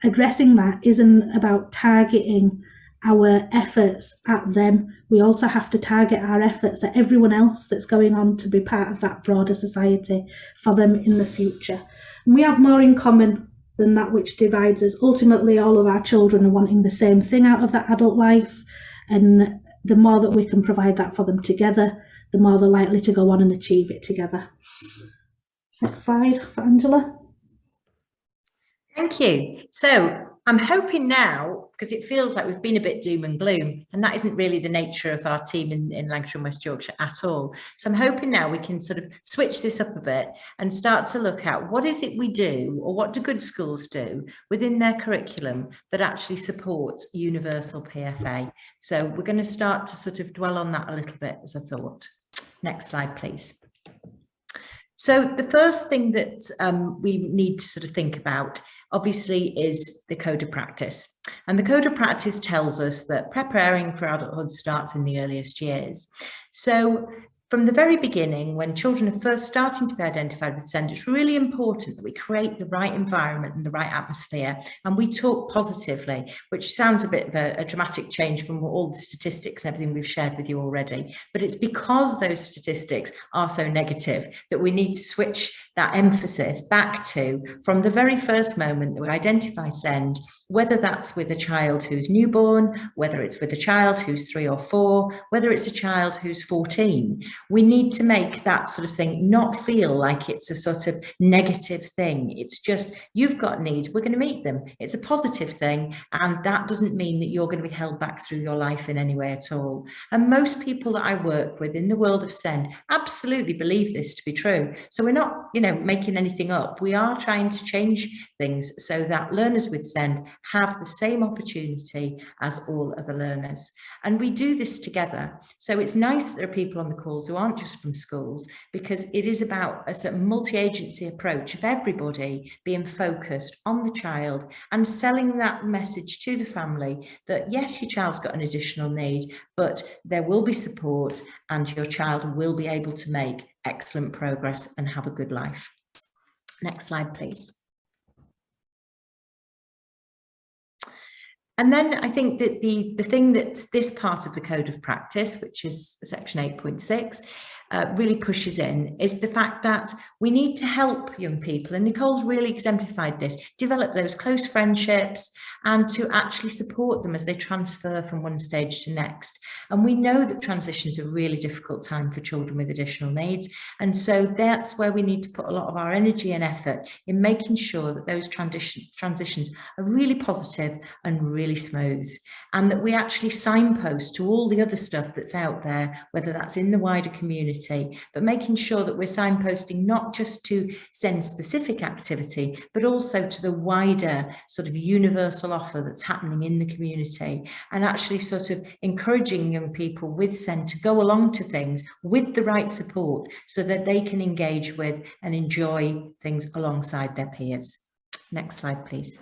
C: addressing that isn't about targeting our efforts at them. We also have to target our efforts at everyone else that's going on to be part of that broader society for them in the future. And we have more in common than that which divides us. Ultimately, all of our children are wanting the same thing out of that adult life, and the more that we can provide that for them together, the more they're likely to go on and achieve it together. Next slide for Angela.
A: Thank you. So I'm hoping now, because it feels like we've been a bit doom and gloom, and that isn't really the nature of our team in Lancashire and West Yorkshire at all. So I'm hoping now we can sort of switch this up a bit and start to look at what is it we do, or what do good schools do within their curriculum that actually supports universal PFA. So we're going to start to sort of dwell on that a little bit as a thought. Next slide, please. So the first thing that we need to sort of think about, obviously, is the code of practice. And the code of practice tells us that preparing for adulthood starts in the earliest years. So from the very beginning, when children are first starting to be identified with SEND, it's really important that we create the right environment and the right atmosphere, and we talk positively, which sounds a bit of a dramatic change from all the statistics and everything we've shared with you already. But it's because those statistics are so negative that we need to switch that emphasis back to, from the very first moment that we identify SEND, whether that's with a child who's newborn, whether it's with a child who's 3 or 4, whether it's a child who's 14. We need to make that sort of thing not feel like it's a sort of negative thing. It's just, you've got needs, we're going to meet them. It's a positive thing, and that doesn't mean that you're going to be held back through your life in any way at all. And most people that I work with in the world of SEND absolutely believe this to be true. So we're not, making anything up. We are trying to change things so that learners with SEND have the same opportunity as all other learners. And we do this together. So it's nice that there are people on the calls who aren't just from schools, because it is about a sort of multi-agency approach of everybody being focused on the child and selling that message to the family that yes, your child's got an additional need, but there will be support and your child will be able to make excellent progress and have a good life. Next slide, please. And then I think that the thing that this part of the code of practice, which is section 8.6, really pushes in, is the fact that we need to help young people, and Nicole's really exemplified this, develop those close friendships and to actually support them as they transfer from one stage to next. And we know that transition is a really difficult time for children with additional needs, and so that's where we need to put a lot of our energy and effort in making sure that those transitions are really positive and really smooth, and that we actually signpost to all the other stuff that's out there, whether that's in the wider community, but making sure that we're signposting not just to SEND specific activity, but also to the wider sort of universal offer that's happening in the community, and actually sort of encouraging young people with SEND to go along to things with the right support so that they can engage with and enjoy things alongside their peers. Next slide, please.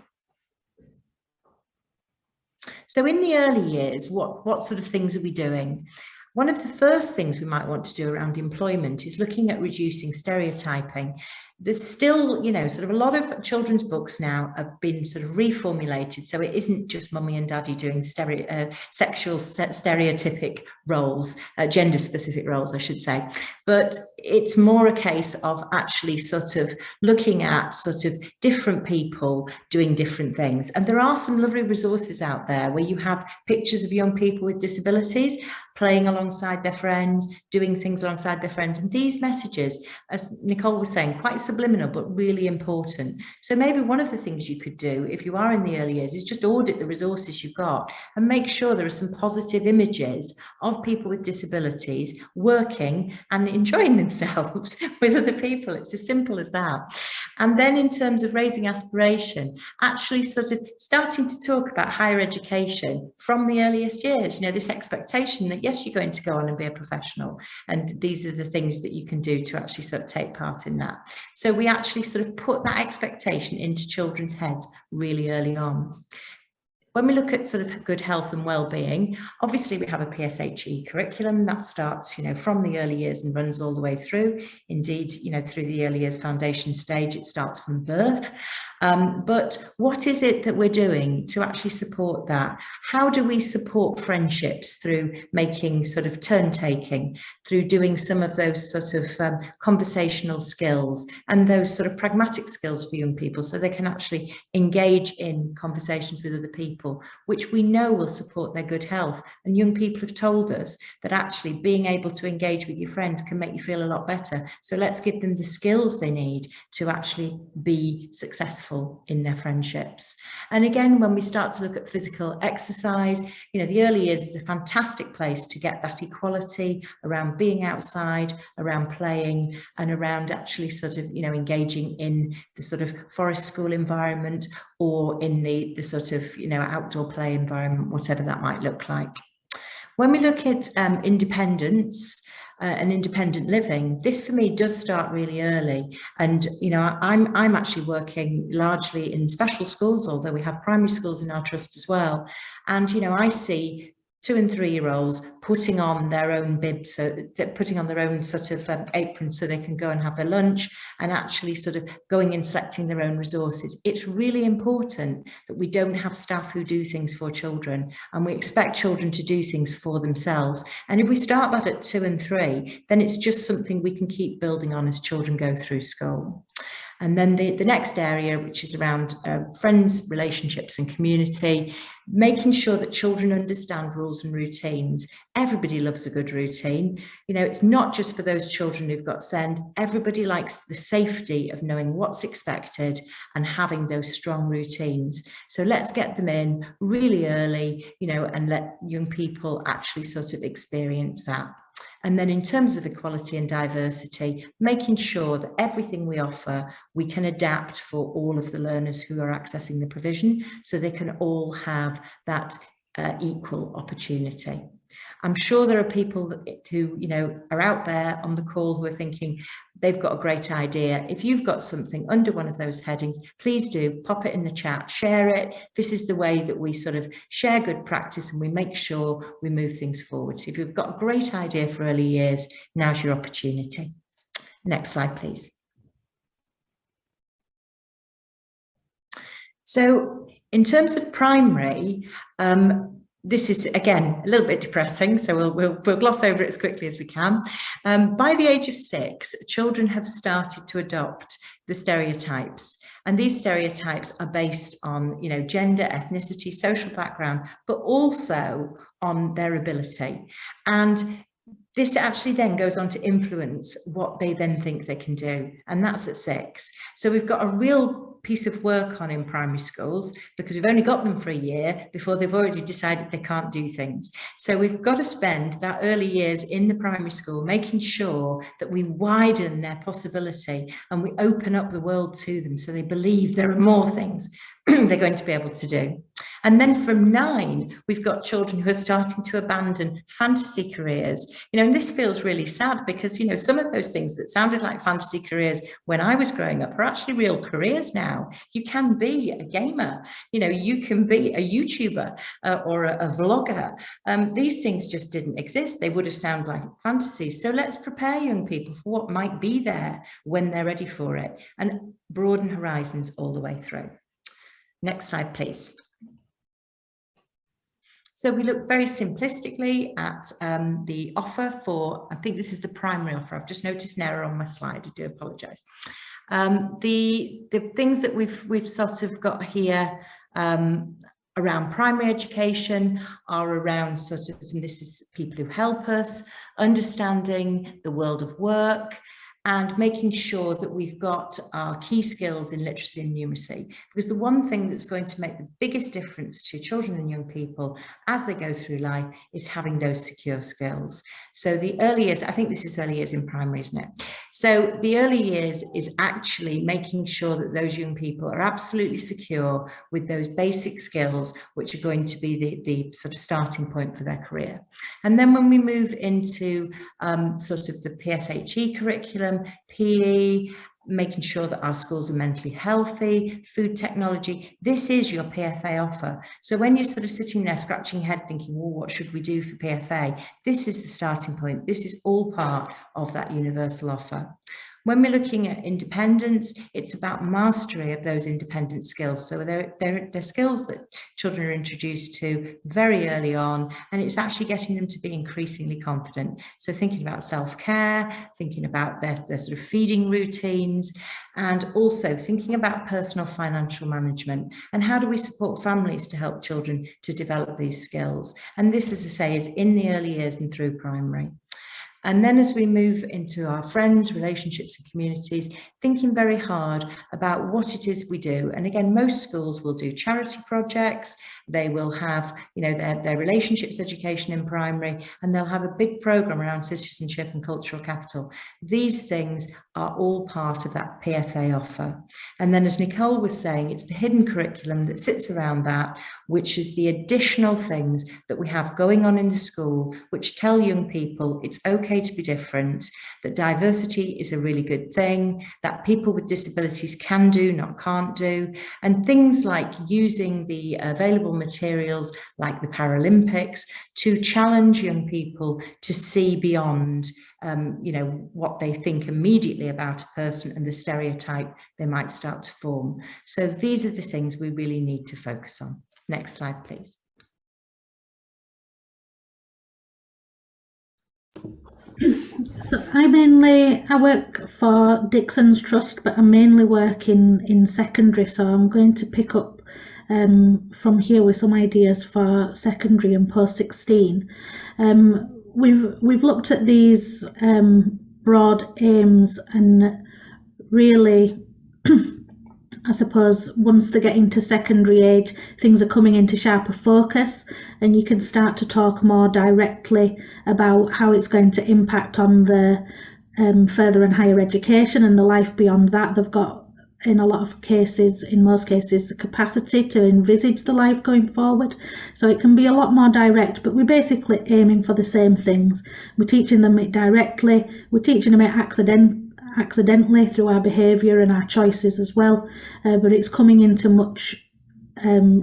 A: So in the early years, what sort of things are we doing? One of the first things we might want to do around employment is looking at reducing stereotyping. There's still, you know, sort of a lot of children's books now have been sort of reformulated, so it isn't just mummy and daddy doing sexual stereotypic roles, gender-specific roles, I should say, but it's more a case of actually sort of looking at sort of different people doing different things. And there are some lovely resources out there where you have pictures of young people with disabilities playing alongside their friends, doing things alongside their friends. And these messages, as Nicole was saying, quite subliminal, but really important. So maybe one of the things you could do if you are in the early years is just audit the resources you've got and make sure there are some positive images of people with disabilities working and enjoying themselves with other people. It's as simple as that. And then in terms of raising aspiration, actually sort of starting to talk about higher education from the earliest years, you know, this expectation that yes, you're going to go on and be a professional, and these are the things that you can do to actually sort of take part in that. So we actually sort of put that expectation into children's heads really early on. When we look at sort of good health and well-being, obviously we have a PSHE curriculum that starts, you know, from the early years and runs all the way through. Indeed, you know, through the early years foundation stage, it starts from birth. But what is it that we're doing to actually support that? How do we support friendships through making sort of turn-taking, through doing some of those sort of conversational skills and those sort of pragmatic skills for young people so they can actually engage in conversations with other people, which we know will support their good health. And young people have told us that actually being able to engage with your friends can make you feel a lot better. So let's give them the skills they need to actually be successful in their friendships. And again, when we start to look at physical exercise, you know, the early years is a fantastic place to get that equality around being outside, around playing, and around actually sort of, you know, engaging in the sort of forest school environment or in the sort of, you know, outdoor play environment, whatever that might look like. When we look at independence and independent living, this for me does start really early. And, you know, I'm actually working largely in special schools, although we have primary schools in our trust as well. And, you know, I see 2- and 3-year-olds putting on their own bibs, so they're putting on their own sort of aprons so they can go and have their lunch, and actually sort of going and selecting their own resources. It's really important that we don't have staff who do things for children, and we expect children to do things for themselves. And if we start that at 2 and 3, then it's just something we can keep building on as children go through school. And then the next area, which is around friends, relationships and community, making sure that children understand rules and routines. Everybody loves a good routine. You know, it's not just for those children who've got SEND. Everybody likes the safety of knowing what's expected and having those strong routines. So let's get them in really early, you know, and let young people actually sort of experience that. And then in terms of equality and diversity, making sure that everything we offer, we can adapt for all of the learners who are accessing the provision, so they can all have that equal opportunity. I'm sure there are people who, you know, are out there on the call who are thinking they've got a great idea. If you've got something under one of those headings, please do pop it in the chat, share it. This is the way that we sort of share good practice and we make sure we move things forward. So if you've got a great idea for early years, now's your opportunity. Next slide, please. So in terms of primary, this is, again, a little bit depressing, so we'll gloss over it as quickly as we can. By the age of 6, children have started to adopt the stereotypes. And these stereotypes are based on, you know, gender, ethnicity, social background, but also on their ability. And this actually then goes on to influence what they then think they can do. And that's at 6. So we've got a real piece of work on in primary schools, because we've only got them for a year before they've already decided they can't do things. So we've got to spend that early years in the primary school making sure that we widen their possibility and we open up the world to them so they believe there are more things they're going to be able to do. And then from 9, we've got children who are starting to abandon fantasy careers. And this feels really sad because, some of those things that sounded like fantasy careers when I was growing up are actually real careers now. You can be a gamer, you can be a YouTuber or a vlogger. These things just didn't exist. They would have sounded like fantasies. So let's prepare young people for what might be there when they're ready for it, and broaden horizons all the way through. Next slide, please. So we look very simplistically at the offer for, I think this is the primary offer. I've just noticed an error on my slide. I do apologise. The things that we've sort of got here around primary education are around sort of, and this is people who help us, understanding the world of work, and making sure that we've got our key skills in literacy and numeracy. Because the one thing that's going to make the biggest difference to children and young people as they go through life is having those secure skills. So the early years, I think this is early years in primary, isn't it? So the early years is actually making sure that those young people are absolutely secure with those basic skills, which are going to be the sort of starting point for their career. And then when we move into sort of the PSHE curriculum, PE, making sure that our schools are mentally healthy, food technology, this is your PFA offer. So when you're sort of sitting there scratching your head thinking, well, what should we do for PFA? This is the starting point. This is all part of that universal offer. When we're looking at independence, it's about mastery of those independent skills. So they're skills that children are introduced to very early on, and it's actually getting them to be increasingly confident. So thinking about self-care, thinking about their sort of feeding routines, and also thinking about personal financial management and how do we support families to help children to develop these skills. And this, as I say, is in the early years and through primary. And then as we move into our friends, relationships and communities, thinking very hard about what it is we do. And again, most schools will do charity projects. They will have, their relationships education in primary, and they'll have a big program around citizenship and cultural capital. These things are all part of that PFA offer. And then, as Nicole was saying, it's the hidden curriculum that sits around that, which is the additional things that we have going on in the school, which tell young people it's okay to be different, that diversity is a really good thing, that people with disabilities can do, not can't do, and things like using the available materials like the Paralympics to challenge young people to see beyond what they think immediately about a person and the stereotype they might start to form. So these are the things we really need to focus on. Next slide, please.
C: So I work for Dixon's Trust, but I mainly work in secondary, so I'm going to pick up from here with some ideas for secondary and post-16. We've looked at these broad aims, and really I suppose once they get into secondary age, things are coming into sharper focus, and you can start to talk more directly about how it's going to impact on the further and higher education and the life beyond that. They've got, in a lot of cases, in most cases, the capacity to envisage the life going forward. So it can be a lot more direct, but we're basically aiming for the same things. We're teaching them it directly, we're teaching them it accidentally through our behaviour and our choices as well, but it's coming into much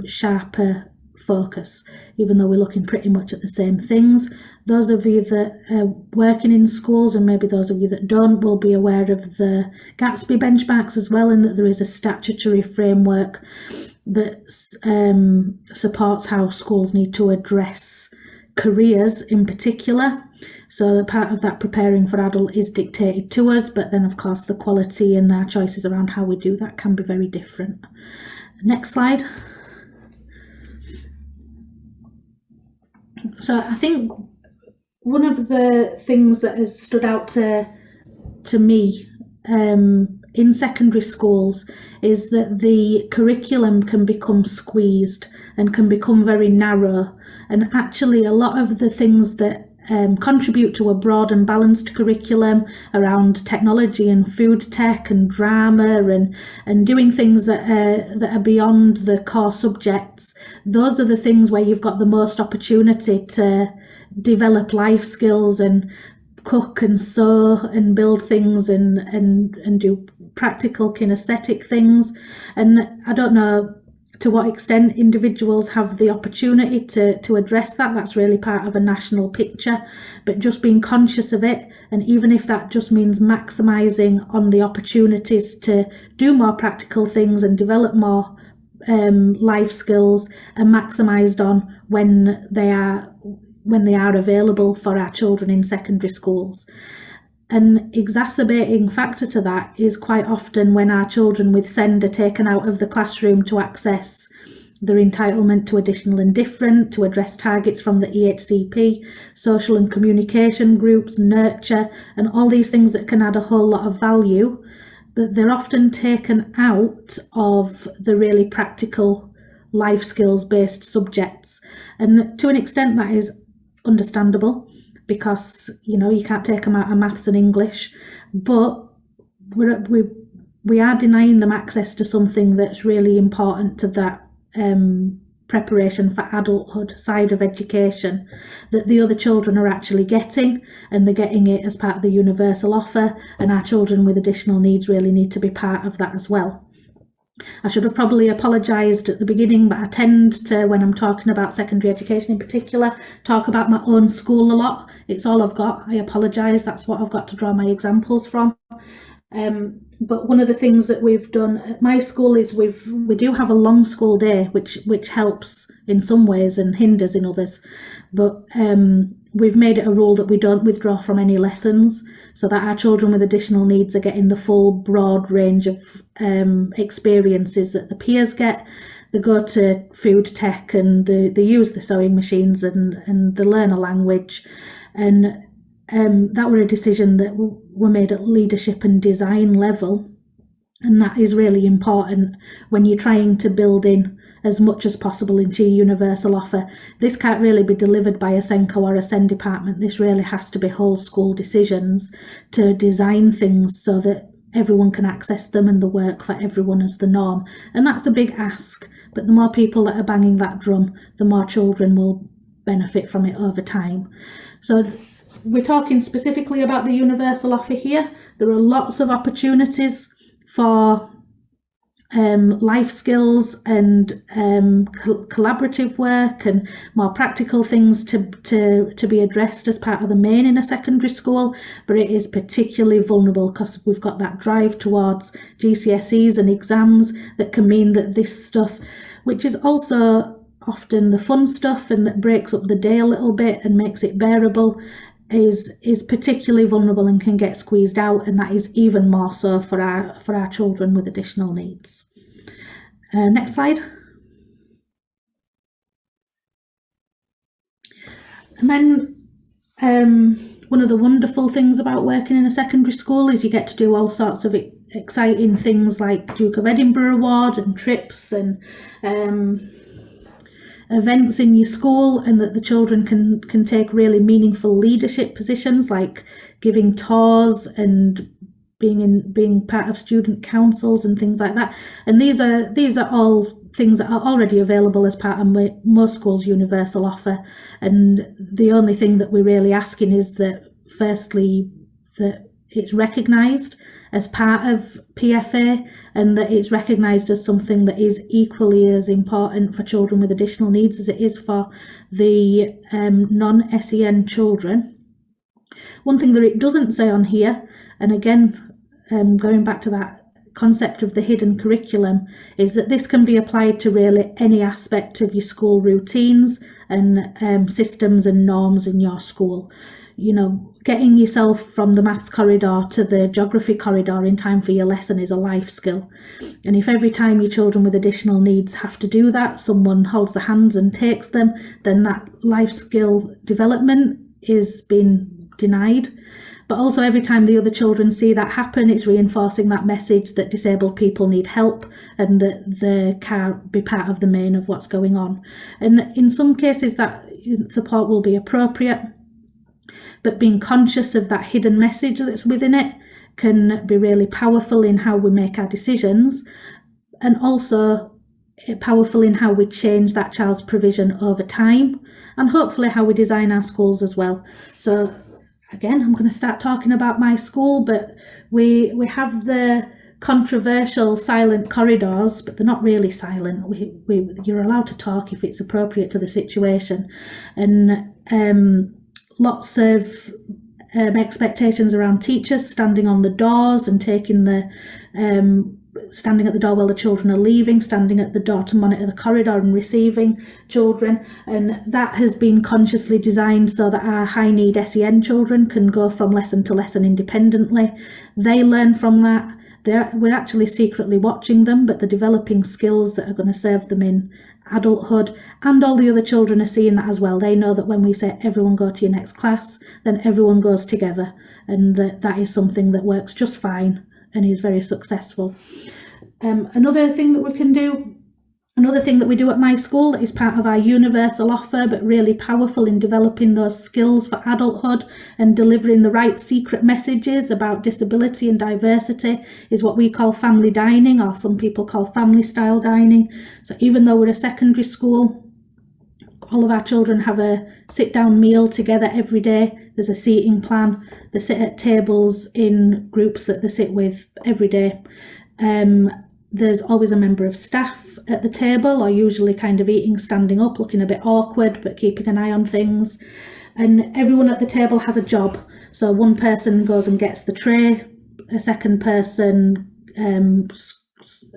C: sharper focus, even though we're looking pretty much at the same things. Those of you that are working in schools, and maybe those of you that don't, will be aware of the Gatsby benchmarks as well, and that there is a statutory framework that supports how schools need to address careers in particular. So part of that preparing for adult is dictated to us, but then of course the quality and our choices around how we do that can be very different. Next slide. So I think one of the things that has stood out to me in secondary schools is that the curriculum can become squeezed and can become very narrow, and actually a lot of the things that contribute to a broad and balanced curriculum around technology and food tech and drama and doing things that are beyond the core subjects. Those are the things where you've got the most opportunity to develop life skills and cook and sew and build things and do practical kinesthetic things. And I don't know to what extent individuals have the opportunity to address that. That's really part of a national picture, but just being conscious of it, and even if that just means maximising on the opportunities to do more practical things and develop more life skills, and maximised on when they are available for our children in secondary schools. An exacerbating factor to that is quite often when our children with SEND are taken out of the classroom to access their entitlement to additional and different, to address targets from the EHCP, social and communication groups, nurture, and all these things that can add a whole lot of value, that they're often taken out of the really practical life skills based subjects. And to an extent that is understandable, because you can't take them out of maths and English, but we are denying them access to something that's really important to that preparation for adulthood side of education that the other children are actually getting, and they're getting it as part of the universal offer, and our children with additional needs really need to be part of that as well. I should have probably apologised at the beginning, but I tend to, when I'm talking about secondary education in particular, talk about my own school a lot. It's all I've got. I apologise, that's what I've got to draw my examples from. But one of the things that we've done at my school is we do have a long school day, which helps in some ways and hinders in others. But we've made it a rule that we don't withdraw from any lessons, so that our children with additional needs are getting the full broad range of experiences that the peers get. They go to food tech and they use the sewing machines and they learn a language. And that were a decision that were made at leadership and design level. And that is really important when you're trying to build in as much as possible into your universal offer. This can't really be delivered by a SENCO or a SEND department. This really has to be whole school decisions to design things so that everyone can access them and the work for everyone as the norm. And that's a big ask, but the more people that are banging that drum, the more children will benefit from it over time. So we're talking specifically about the universal offer here. There are lots of opportunities for life skills and collaborative work and more practical things to be addressed as part of the main in a secondary school, but it is particularly vulnerable because we've got that drive towards GCSEs and exams that can mean that this stuff, which is also often the fun stuff and that breaks up the day a little bit and makes it bearable, is particularly vulnerable and can get squeezed out, and that is even more so for our children with additional needs. Next slide. And then one of the wonderful things about working in a secondary school is you get to do all sorts of exciting things like Duke of Edinburgh Award and trips and events in your school, and that the children can take really meaningful leadership positions like giving tours and being part of student councils and things like that. And these are all things that are already available as part of most schools' universal offer. And the only thing that we're really asking is that, firstly, that it's recognised as part of PFA, and that it's recognised as something that is equally as important for children with additional needs as it is for the non-SEN children. One thing that it doesn't say on here, and again going back to that concept of the hidden curriculum, is that this can be applied to really any aspect of your school routines and systems and norms in your school. You know, getting yourself from the maths corridor to the geography corridor in time for your lesson is a life skill. And if every time your children with additional needs have to do that, someone holds their hands and takes them, then that life skill development is being denied. But also every time the other children see that happen, it's reinforcing that message that disabled people need help and that they can't be part of the main of what's going on. And in some cases that support will be appropriate. but being conscious of that hidden message that's within it can be really powerful in how we make our decisions, and also powerful in how we change that child's provision over time, and hopefully how we design our schools as well. So again, I'm going to start talking about my school, but we have the controversial silent corridors, but they're not really silent. You're allowed to talk if it's appropriate to the situation, and lots of expectations around teachers standing on the doors and taking the standing at the door while the children are leaving, standing at the door to monitor the corridor and receiving children. And that has been consciously designed so that our high need SEN children can go from lesson to lesson independently. They learn from that. We're actually secretly watching them, but they're developing skills that are going to serve them in adulthood, and all the other children are seeing that as well. They know that when we say everyone go to your next class, then everyone goes together, and that is something that works just fine and is very successful. Another thing that we do at my school that is part of our universal offer, but really powerful in developing those skills for adulthood and delivering the right secret messages about disability and diversity, is what we call family dining, or some people call family style dining. So even though we're a secondary school, all of our children have a sit down meal together every day. There's a seating plan. They sit at tables in groups that they sit with every day. There's always a member of staff at the table, or usually kind of eating standing up, looking a bit awkward, but keeping an eye on things. And everyone at the table has a job. So one person goes and gets the tray, a second person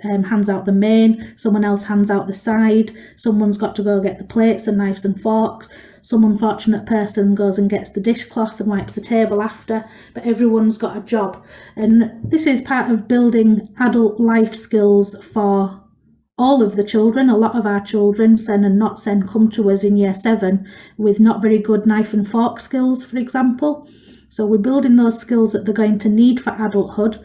C: hands out the main, someone else hands out the side, someone's got to go get the plates and knives and forks, some unfortunate person goes and gets the dishcloth and wipes the table after, but everyone's got a job. And this is part of building adult life skills for all of the children. A lot of our children, SEN and not SEN, come to us in year 7 with not very good knife and fork skills, for example. So we're building those skills that they're going to need for adulthood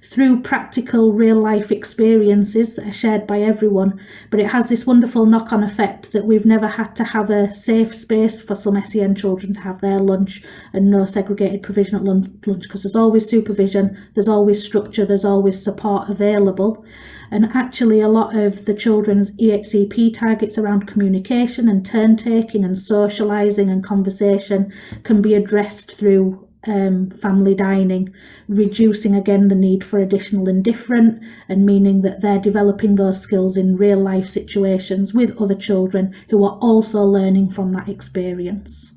C: through practical real life experiences that are shared by everyone. But it has this wonderful knock-on effect that we've never had to have a safe space for some SEN children to have their lunch, and no segregated provision at lunch, because there's always supervision, there's always structure, there's always support available. And actually a lot of the children's EHCP targets around communication and turn taking and socialising and conversation can be addressed through family dining, reducing again the need for additional and different, and meaning that they're developing those skills in real life situations with other children who are also learning from that experience.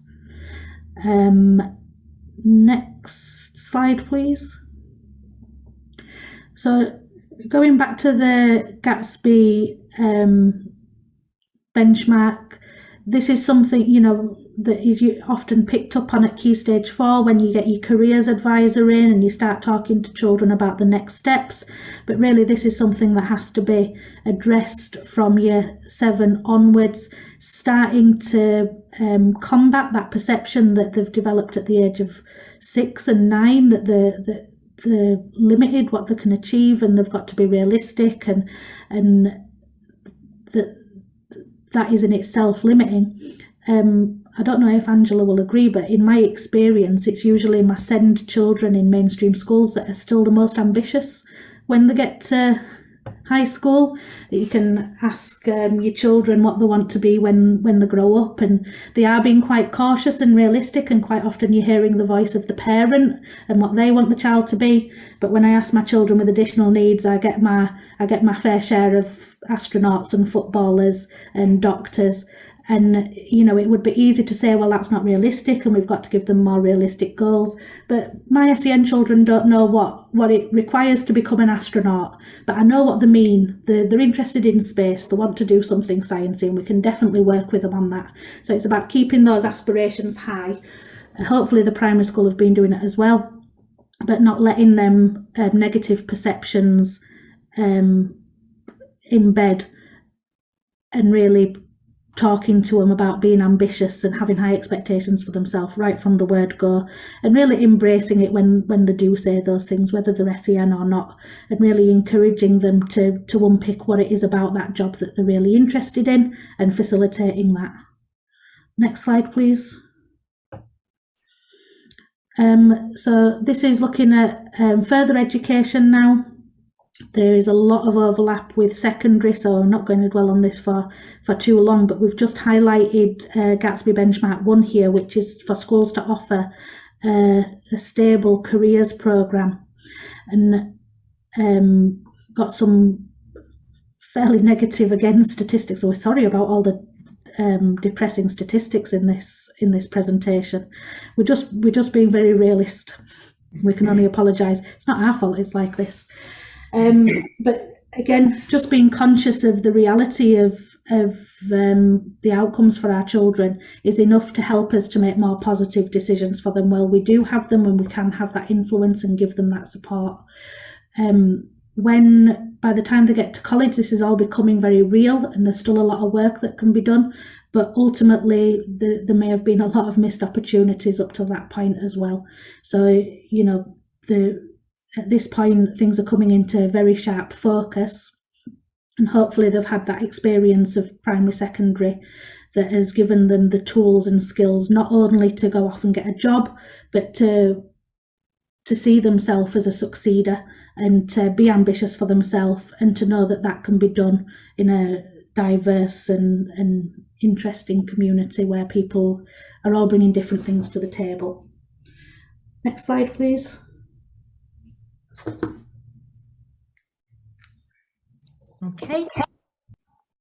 C: Next slide, please. So going back to the Gatsby benchmark, this is something, you know, that is often picked up on at Key Stage 4 when you get your careers advisor in and you start talking to children about the next steps. But really this is something that has to be addressed from year 7 onwards, starting to combat that perception that they've developed at the age of 6 and 9, that they're limited what they can achieve, and they've got to be realistic, and that is in itself limiting. I don't know if Angela will agree, but in my experience, it's usually my SEND children in mainstream schools that are still the most ambitious when they get to high school. You can ask your children what they want to be when they grow up, and they are being quite cautious and realistic, and quite often you're hearing the voice of the parent and what they want the child to be. But when I ask my children with additional needs, I get my fair share of astronauts and footballers and doctors. And, you know, it would be easy to say, well, that's not realistic and we've got to give them more realistic goals. But my SEN children don't know what it requires to become an astronaut, but I know what they mean. They're interested in space. They want to do something sciencey, and we can definitely work with them on that. So it's about keeping those aspirations high. Hopefully the primary school have been doing it as well, but not letting them negative perceptions embed, and really talking to them about being ambitious and having high expectations for themselves right from the word go, and really embracing it when they do say those things, whether they're SEN or not, and really encouraging them to unpick what it is about that job that they're really interested in and facilitating that. Next slide, please. So this is looking at further education now. There is a lot of overlap with secondary, so I'm not going to dwell on this for too long, but we've just highlighted Gatsby Benchmark 1 here, which is for schools to offer a stable careers programme, and got some fairly negative, again, statistics. So we're sorry about all the depressing statistics in this presentation. We're just being very realist. We can only apologise. It's not our fault it's like this. But again, just being conscious of the reality of the outcomes for our children is enough to help us to make more positive decisions for them. Well, we do have them, and we can have that influence and give them that support. When by the time they get to college, this is all becoming very real, and there's still a lot of work that can be done, but ultimately there may have been a lot of missed opportunities up to that point as well. So, you know, at this point, things are coming into very sharp focus, and hopefully they've had that experience of primary, secondary that has given them the tools and skills not only to go off and get a job, but to see themselves as a succeeder and to be ambitious for themselves, and to know that that can be done in a diverse and interesting community where people are all bringing different things to the table. Next slide, please.
A: Okay,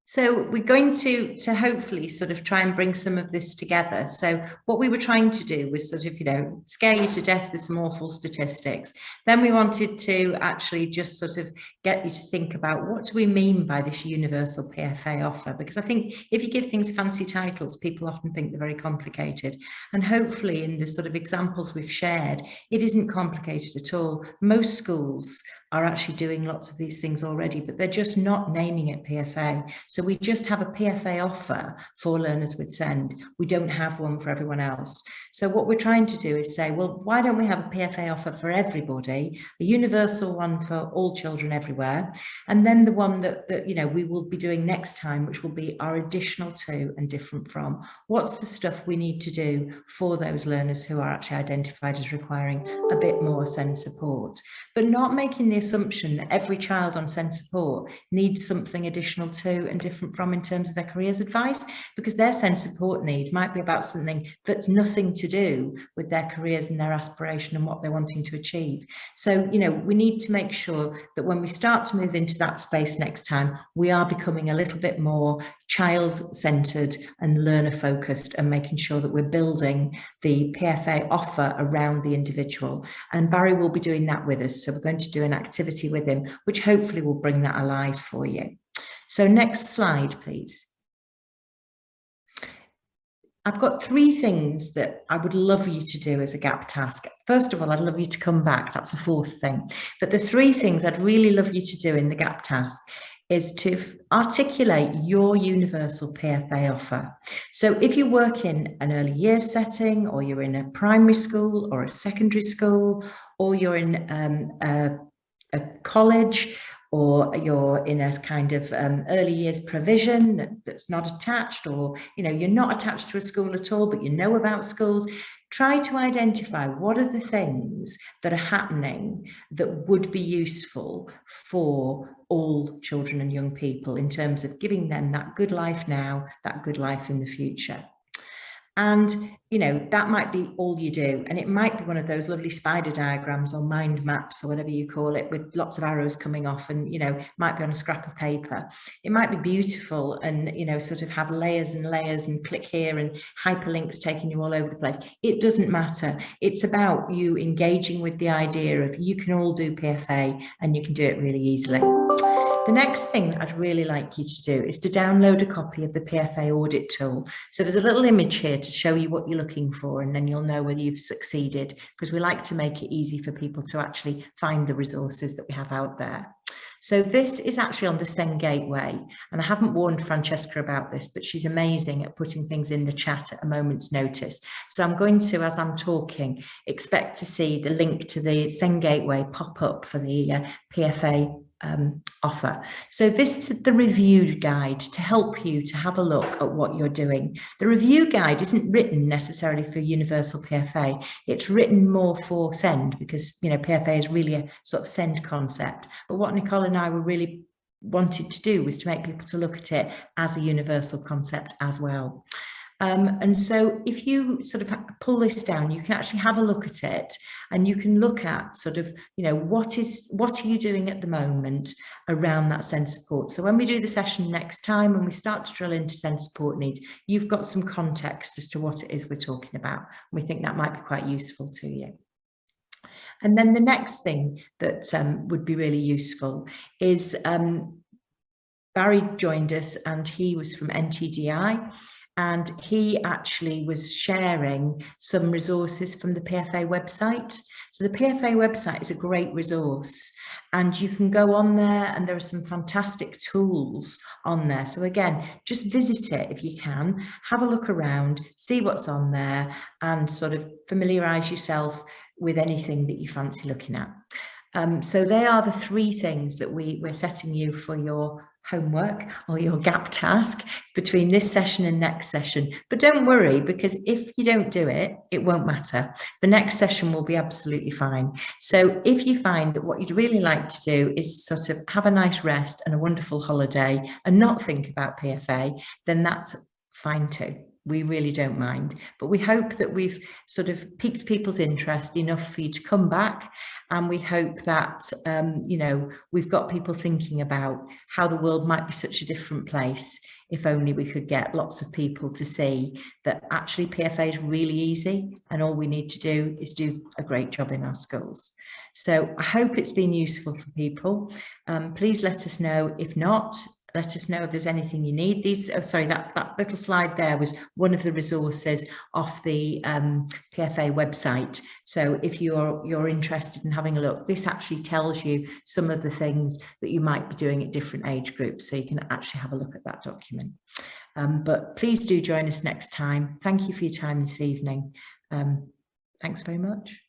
A: so we're going to hopefully sort of try and bring some of this together. So what we were trying to do was sort of, you know, scare you to death with some awful statistics. Then we wanted to actually just sort of get you to think about, what do we mean by this universal PFA offer? Because I think if you give things fancy titles, people often think they're very complicated. And hopefully in the sort of examples we've shared, it isn't complicated at all. Most schools are actually doing lots of these things already, but they're just not naming it PFA. So we just have a PFA offer for learners with SEND. We don't have one for everyone else. So what we're trying to do is say, well, why don't we have a PFA offer for everybody, a universal one for all children everywhere, and then the one that you know, we will be doing next time, which will be our additional to and different from. What's the stuff we need to do for those learners who are actually identified as requiring a bit more SEND support, but not making the assumption that every child on SEND support needs something additional to and different from in terms of their careers advice, because their SEND support need might be about something that's nothing to do with their careers and their aspiration and what they're wanting to achieve. So, you know, we need to make sure that when we start to move into that space next time, we are becoming a little bit more child-centered and learner-focused, and making sure that we're building the PFA offer around the individual. And Barry will be doing that with us. So we're going to do an activity with him, which hopefully will bring that alive for you. So next slide, please. I've got 3 things that I would love you to do as a gap task. First of all, I'd love you to come back. That's a 4th thing. But the 3 things I'd really love you to do in the gap task is to articulate your universal PFA offer. So if you work in an early years setting, or you're in a primary school or a secondary school, or you're in a college, or you're in a kind of early years provision that's not attached, or, you know, you're not attached to a school at all, but you know about schools, try to identify what are the things that are happening that would be useful for all children and young people in terms of giving them that good life now, that good life in the future. And, you know, that might be all you do. And it might be one of those lovely spider diagrams or mind maps or whatever you call it, with lots of arrows coming off, and, you know, might be on a scrap of paper. It might be beautiful and, you know, sort of have layers and layers and click here and hyperlinks taking you all over the place. It doesn't matter. It's about you engaging with the idea of you can all do PFA and you can do it really easily. The next thing I'd really like you to do is to download a copy of the PFA audit tool. So there's a little image here to show you what you're looking for, and then you'll know whether you've succeeded, because we like to make it easy for people to actually find the resources that we have out there. So this is actually on the SEND Gateway, and I haven't warned Francesca about this, but she's amazing at putting things in the chat at a moment's notice. So I'm going to, as I'm talking, expect to see the link to the SEND Gateway pop up for the PFA offer. So this is the review guide to help you to have a look at what you're doing. The review guide isn't written necessarily for Universal PFA. It's written more for SEND because, you know, PFA is really a sort of SEND concept. But what Nicole and I were really wanted to do was to make people to look at it as a universal concept as well. And so if you sort of pull this down, you can actually have a look at it, and you can look at sort of, you know, what are you doing at the moment around that SEND support. So when we do the session next time and we start to drill into SEND support needs, you've got some context as to what it is we're talking about. We think that might be quite useful to you. And then the next thing that would be really useful is Barry joined us, and he was from NTDI. And he actually was sharing some resources from the PFA website. So the PFA website is a great resource, and you can go on there and there are some fantastic tools on there. So again, just visit it if you can, have a look around, see what's on there, and sort of familiarize yourself with anything that you fancy looking at. So they are the three things that we're setting you for your homework or your gap task between this session and next session. But don't worry, because if you don't do it, it won't matter. The next session will be absolutely fine. So if you find that what you'd really like to do is sort of have a nice rest and a wonderful holiday and not think about PFA, then that's fine too. We really don't mind, but we hope that we've sort of piqued people's interest enough for you to come back, and we hope that you know, we've got people thinking about how the world might be such a different place if only we could get lots of people to see that actually PFA is really easy, and all we need to do is do a great job in our schools. So I hope it's been useful for people. Please let us know if not. Let us know if there's anything you need. That little slide there was one of the resources off the PFA website. So if you're interested in having a look, this actually tells you some of the things that you might be doing at different age groups. So you can actually have a look at that document. But please do join us next time. Thank you for your time this evening. Thanks very much.